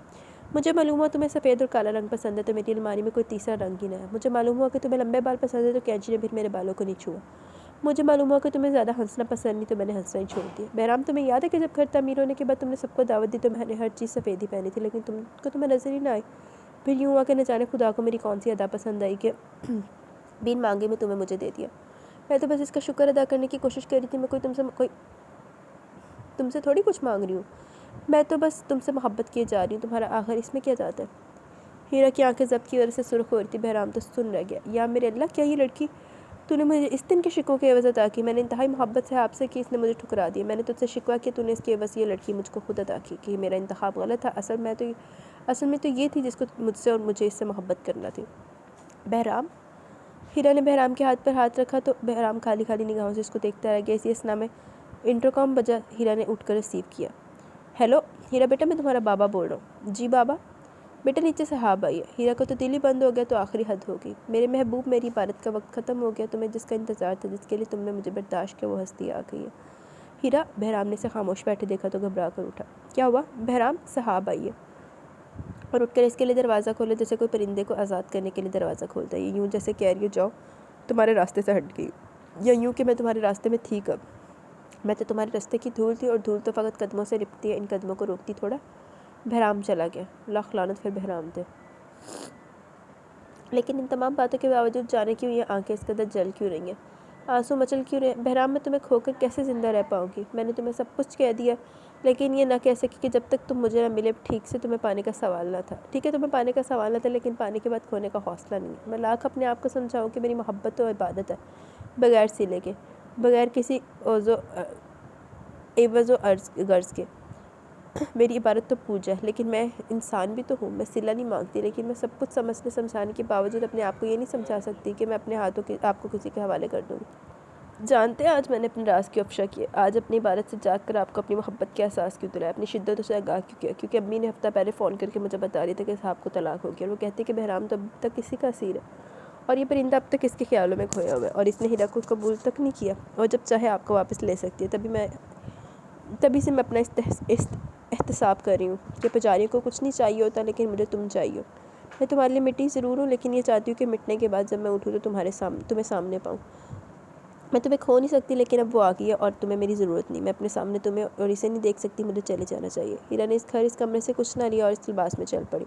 مجھے معلوم ہوا تمہیں سفید اور کالا رنگ پسند ہے تو میری الماری میں کوئی تیسرا رنگ ہی نہ ہے۔ مجھے معلوم ہوا کہ تمہیں لمبے بال پسند ہے تو کینچی نے پھر میرے بالوں کو نہیں چھوا۔ مجھے معلوم ہوا کہ تمہیں زیادہ ہنسنا پسند نہیں تو میں نے ہنسنا ہی چھوڑ دیا۔ بہرام، تمہیں یاد ہے کہ جب گھر تعمیر ہونے کے بعد تم نے سب کو دعوت دی تو میں نے ہر چیز سفید ہی پہنی تھی، لیکن تمہیں نظر ہی نہ آئی۔ پھر یوں ہوا کہ نہ جانے خدا کو میری کون سی ادا پسند آئی کہ بین مانگے میں تمہیں مجھے دے دیا۔ میں تو بس اس کا شکر ادا کرنے کی کوشش کر رہی تھی، میں تم سے تھوڑی کچھ مانگ رہی ہوں، میں تو بس تم سے محبت کیے جا رہی ہوں، تمہارا آخر اس میں کیا جاتا ہے؟ ہیرا کی آنکھیں ضبط کی وجہ سے سرخ ہو رہی تھی۔ بہرام تو سن رہ گیا۔ یا میرے اللہ، کیا یہ لڑکی تو نے مجھے اس دن کے شکوے کی عوض عطا کی، میں نے انتہائی محبت سے آپ سے کی، اس نے مجھے ٹھکرا دی، میں نے تجھ سے شکوہ کیا، تو نے اس کی عوض یہ لڑکی مجھ کو خود عطا کی کہ میرا انتخاب غلط تھا، اصل میں تو یہ تھی جس کو مجھ سے اور مجھے اس سے محبت کرنا تھی۔ بہرام، ہیرا نے بہرام کے ہاتھ پر ہاتھ رکھا تو بہرام خالی خالی نگاہوں سے اس کو دیکھتا رہ گیا۔ اسی اسنا میں انٹرکام بجا، ہیرا نے اٹھ کر ریسیو کیا۔ ہیلو ہیرا بیٹا، میں تمہارا بابا بول رہا ہوں۔ جی بابا۔ بیٹا نیچے سے ہاں آئی ہے۔ ہیرا کو تو دل ہی بند ہو گیا، تو آخری حد ہوگی۔ میرے محبوب، میری عبادت کا وقت ختم ہو گیا، تمہیں جس کا انتظار تھا، جس کے لیے تم نے مجھے برداشت کیا، وہ ہستی آ گئی ہے۔ ہیرا، بہرام نے اسے خاموش بیٹھے دیکھا تو گھبرا کر اٹھا۔ کیا ہوا؟ بہرام، صاحب آئی ہے، اور اٹھ کر اس کے لیے دروازہ کھولے جیسے کوئی پرندے کو آزاد کرنے کے لیے دروازہ کھولتا ہے، یوں جیسے کہہ رہی ہے جاؤ تمہارے راستے سے ہٹ گئی، یا یوں کہ میں تمہارے راستے میں تھی کب؟ میں تو تمہارے راستے کی دھول تھی، اور دھول تو فقط قدموں سے لپٹتی ہے، ان قدموں کو روکتی تھوڑا۔ بہرام چلا گیا۔ لاکھ لعنت پھر بہرام تھے۔ لیکن ان تمام باتوں کے باوجود جانے کیوں یہ آنکھیں اس قدر جل کیوں رہی ہیں، آنسو مچل کیوں رہے؟ بہرام، میں تمہیں کھو کر کیسے زندہ رہ پاؤں گی؟ میں نے تمہیں سب کچھ کہہ دیا، لیکن یہ نہ کہہ سکی کہ جب تک تم مجھے نہ ملے ٹھیک سے تمہیں پانے کا سوال نہ تھا۔ ٹھیک ہے تمہیں پانے کا سوال نہ تھا، لیکن پانے کے بعد کھونے کا حوصلہ نہیں ہے۔ میں لاکھ اپنے آپ کو سمجھاؤں کہ میری محبت تو عبادت ہے، بغیر سلے کے، بغیر کسی عوض و غرض کے۔ میری عبادت تو پوجا ہے، لیکن میں انسان بھی تو ہوں، میں صلہ نہیں مانگتی، لیکن میں سب کچھ سمجھنے سمجھانے کے باوجود اپنے آپ کو یہ نہیں سمجھا سکتی کہ میں اپنے ہاتھوں کے آپ کو کسی کے حوالے کر دوں گی۔ جانتے ہیں آج میں نے اپنے راز کی افشا کی ہے، آج اپنی عبادت سے جاگ کر آپ کو اپنی محبت کے احساس کیوں دلایا، اپنی شدتوں سے آگاہ کیوں کیا؟ کیونکہ امی نے ہفتہ پہلے فون کر کے مجھے بتا رہی تھی کہ صاحب کو طلاق ہو گیا، اور وہ کہتے کہ بہرام تو اب تک کسی کا اسیر ہے، اور یہ پرندہ اب تک اس کے خیالوں میں کھویا ہوا ہے، اور اس نے ہیرا کو قبول تک نہیں کیا، اور جب چاہے آپ کو واپس لے سکتی ہے۔ تبھی سے میں اپنا احتساب کر رہی ہوں کہ پجاریوں کو کچھ نہیں چاہیے ہوتا، لیکن مجھے تم چاہیے ہو۔ میں تمہارے لیے مٹی ضرور ہوں، لیکن یہ چاہتی ہوں کہ مٹنے کے بعد جب میں اٹھوں تو تمہیں سامنے پاؤں۔ میں تمہیں کھو نہیں سکتی، لیکن اب وہ آ گئی ہے اور تمہیں میری ضرورت نہیں، میں اپنے سامنے تمہیں اور اسے نہیں دیکھ سکتی، مجھے چلے جانا چاہیے۔ ہیرا نے اس کمرے سے کچھ نہ لیا اور اس لباس میں چل پڑی۔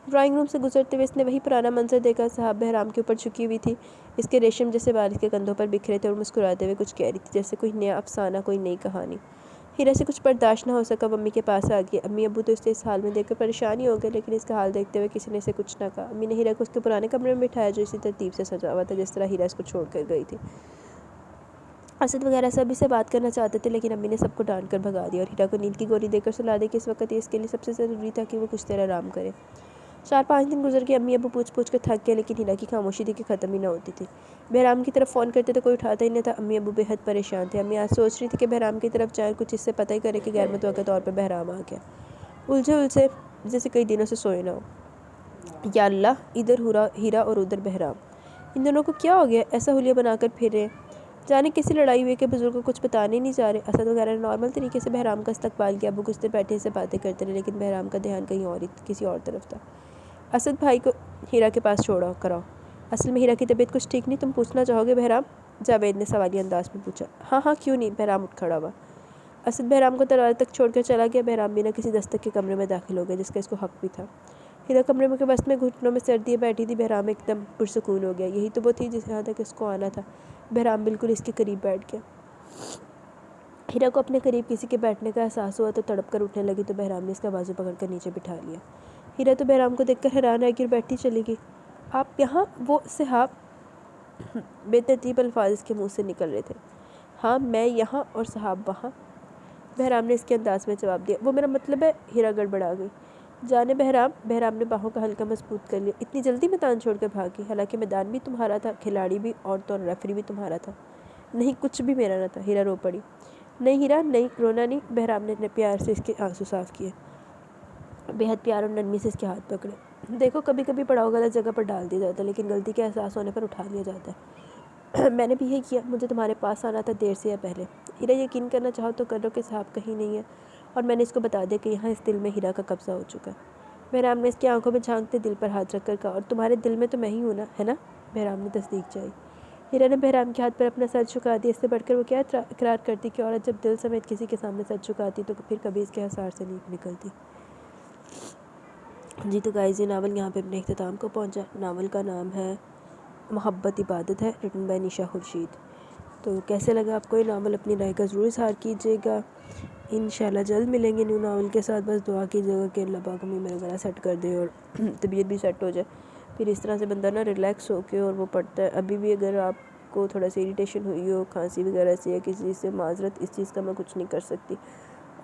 ڈرائنگ روم سے گزرتے ہوئے اس نے وہی پرانا منظر دیکھا، صاحب بہرام کے اوپر جھکی ہوئی تھی، اس کے ریشم جیسے بال اس کے کندھوں پر بکھرے تھے، اور مسکراتے ہوئے کچھ کہہ رہی تھی، جیسے کوئی نیا افسانہ، کوئی نئی کہانی۔ ہیرا سے کچھ برداشت نہ ہو سکا، وہ امی کے پاس آ گئی۔ امی ابو تو اسے اس حال میں دیکھ کر پریشان ہی ہو گئے، لیکن اس کا حال دیکھتے ہوئے کسی نے اسے کچھ نہ کہا۔ امی نے ہیرا کو اس کے پرانے کمرے میں بٹھایا جو اسی ترتیب سے سجا ہوا تھا جس طرح ہیرا اس کو چھوڑ کر گئی تھی۔ اسد وغیرہ سب اسے بات کرنا چاہتے تھے، لیکن امی نے سب کو ڈانٹ کر بھگا دیا، اور ہیرا کو نیند کی گولی دے کر سلا دی کہ اس وقت یہ اس کے لیے سب سے ضروری تھا کہ وہ کچھ دیر آرام کرے۔ 4-5 دن گزر گئے، امی ابو پوچھ کر تھک گئے، لیکن ہیرا کی خاموشی تھی کہ ختم ہی نہ ہوتی تھی۔ بہرام کی طرف فون کرتے تو کوئی اٹھاتا ہی نہیں تھا، امی ابو بے حد پریشان تھے۔ امی آج سوچ رہی تھی کہ بہرام کی طرف جائیں، کچھ اس سے پتہ ہی کرے کہ غیر متوقع طور پر بہرام آ گیا۔ الجھے جیسے کئی دنوں سے سوئے نہ ہو۔ یا اللہ، ادھر ہیرا اور ادھر بہرام، ان دونوں کو کیا ہو گیا، ایسا حلیہ بنا کر پھر رہے ہیں؟ جانے کسی لڑائی ہوئی کہ بزرگوں کو کچھ بتانے نہیں جا رہے۔ اسد وغیرہ نے نارمل طریقے سے بہرام کا استقبال کیا، ابو کچھ دیر بیٹھے سے باتیں کرتے رہے، لیکن بہرام کا دھیان کہیں اور کسی اور طرف تھا۔ اسد بھائی کو ہیرا کے پاس چھوڑا کراؤ، اصل میں ہیرا کی طبیعت کچھ ٹھیک نہیں، تم پوچھنا چاہو گے بہرام؟ جاوید نے سوالیہ انداز میں پوچھا۔ ہاں کیوں نہیں، بہرام اٹھ کھڑا ہوا۔ اسد بہرام کو دروازے تک چھوڑ کر چلا گیا۔ بہرام بنا کسی دستک کے کمرے میں داخل ہو گیا، جس کا اس کو حق بھی تھا۔ ہیرا کمرے کے وسط میں گھٹنوں میں سر دیے بیٹھی تھی، بہرام ایک دم پرسکون ہو گیا، یہی تو وہ تھی جس یہاں تک اس کو آنا تھا۔ بہرام بالکل اس کے قریب بیٹھ گیا۔ ہیرا کو اپنے قریب کسی کے بیٹھنے کا احساس ہوا تو تڑپ کر اٹھنے لگی، تو بہرام نے اس کا بازو پکڑ کر نیچے بٹھا لیا۔ ہیرا تو بہرام کو دیکھ کر حیران رہ گئی اور بیٹھی چلی گئی۔ آپ یہاں؟ وہ صاحب، بے ترتیب الفاظ اس کے منہ سے نکل رہے تھے۔ ہاں میں یہاں اور صاحب وہاں، بہرام نے اس کے انداز میں جواب دیا۔ وہ میرا مطلب ہے، ہیرا گڑبڑا گئی۔ جانے بہرام نے باہوں کا ہلکا مضبوط کر لیا۔ اتنی جلدی میدان چھوڑ کر بھاگی؟ حالانکہ میدان بھی تمہارا تھا، کھلاڑی بھی، اور تو ریفری بھی تمہارا تھا۔ نہیں، کچھ بھی میرا نہ تھا، ہیرا رو پڑی۔ نہیں ہیرا نہیں، رونا نہیں، بہرام نے پیار سے اس کے آنسو صاف کیے، بے حد پیار اور نرمی سے اس کے ہاتھ پکڑے۔ دیکھو کبھی کبھی پڑاؤ غلط جگہ پر ڈال دیا جاتا ہے، لیکن غلطی کا احساس ہونے پر اٹھا لیا جاتا ہے۔ میں نے بھی یہی کیا، مجھے تمہارے پاس آنا تھا دیر سے یا پہلے۔ ہیرا یقین کرنا چاہو تو کر لو کہ صاحب کہیں نہیں ہے، اور میں نے اس کو بتا دیا کہ یہاں اس دل میں ہیرا کا قبضہ ہو چکا ہے۔ بہرام نے اس کی آنکھوں میں جھانکتے دل پر ہاتھ رکھ کر کہا، اور تمہارے دل میں تو میں ہی ہوں نا، ہے نا؟ بہرام نے تصدیق چاہی۔ ہیرا نے بہرام کے ہاتھ پر اپنا سر جھکا دیا۔ اس سے بڑھ کر وہ کیا اقرار کرتی کہ عورت جب دل سمیت کسی کے سامنے سر جھکاتی تو پھر کبھی اس کے حصار سے نہیں نکلتی۔ جی تو گائز، یہ ناول یہاں پہ اپنے اختتام کو پہنچا۔ ناول کا نام ہے محبت عبادت ہے، ریٹن بائی نشا خورشید۔ تو کیسے لگا آپ کو یہ ناول؟ اپنی رائے کا ضرور اظہار کیجیے گا۔ انشاءاللہ جلد ملیں گے نیو ناول کے ساتھ، بس دعا کیجیے گا کہ اللہ پاک ہمیں میرا گلا سیٹ کر دے اور طبیعت بھی سیٹ ہو جائے، پھر اس طرح سے بندہ نا ریلیکس ہو کے اور وہ پڑھتا ہے۔ ابھی بھی اگر آپ کو تھوڑا سا اریٹیشن ہوئی ہو کھانسی وغیرہ سے یا کسی چیز سے، معذرت، اس چیز کا میں کچھ نہیں کر سکتی.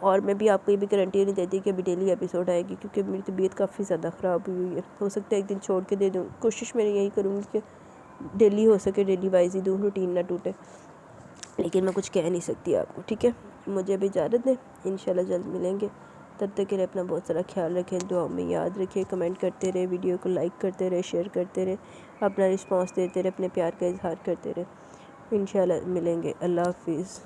اور میں بھی آپ کو یہ بھی گارنٹی نہیں دیتی کہ ابھی ڈیلی ایپیسوڈ آئے گی، کیونکہ میری طبیعت کافی زیادہ خراب ہوئی ہے. ہو سکتا ہے ایک دن چھوڑ کے دے دوں، کوشش میں یہی کروں گی کہ ڈیلی ہو سکے، ڈیلی وائز ہی دوں، روٹین نہ ٹوٹے. لیکن میں کچھ کہہ نہیں سکتی آپ کو. ٹھیک ہے، مجھے ابھی اجازت دیں، انشاءاللہ جلد ملیں گے. تب تک کے لیے اپنا بہت سارا خیال رکھیں، دعاؤں میں یاد رکھیں، کمنٹ کرتے رہے، ویڈیو کو لائک کرتے رہے، شیئر کرتے رہے، اپنا رسپانس دیتے رہے، اپنے پیار کا اظہار کرتے رہے. انشاءاللہ ملیں گے. اللہ حافظ.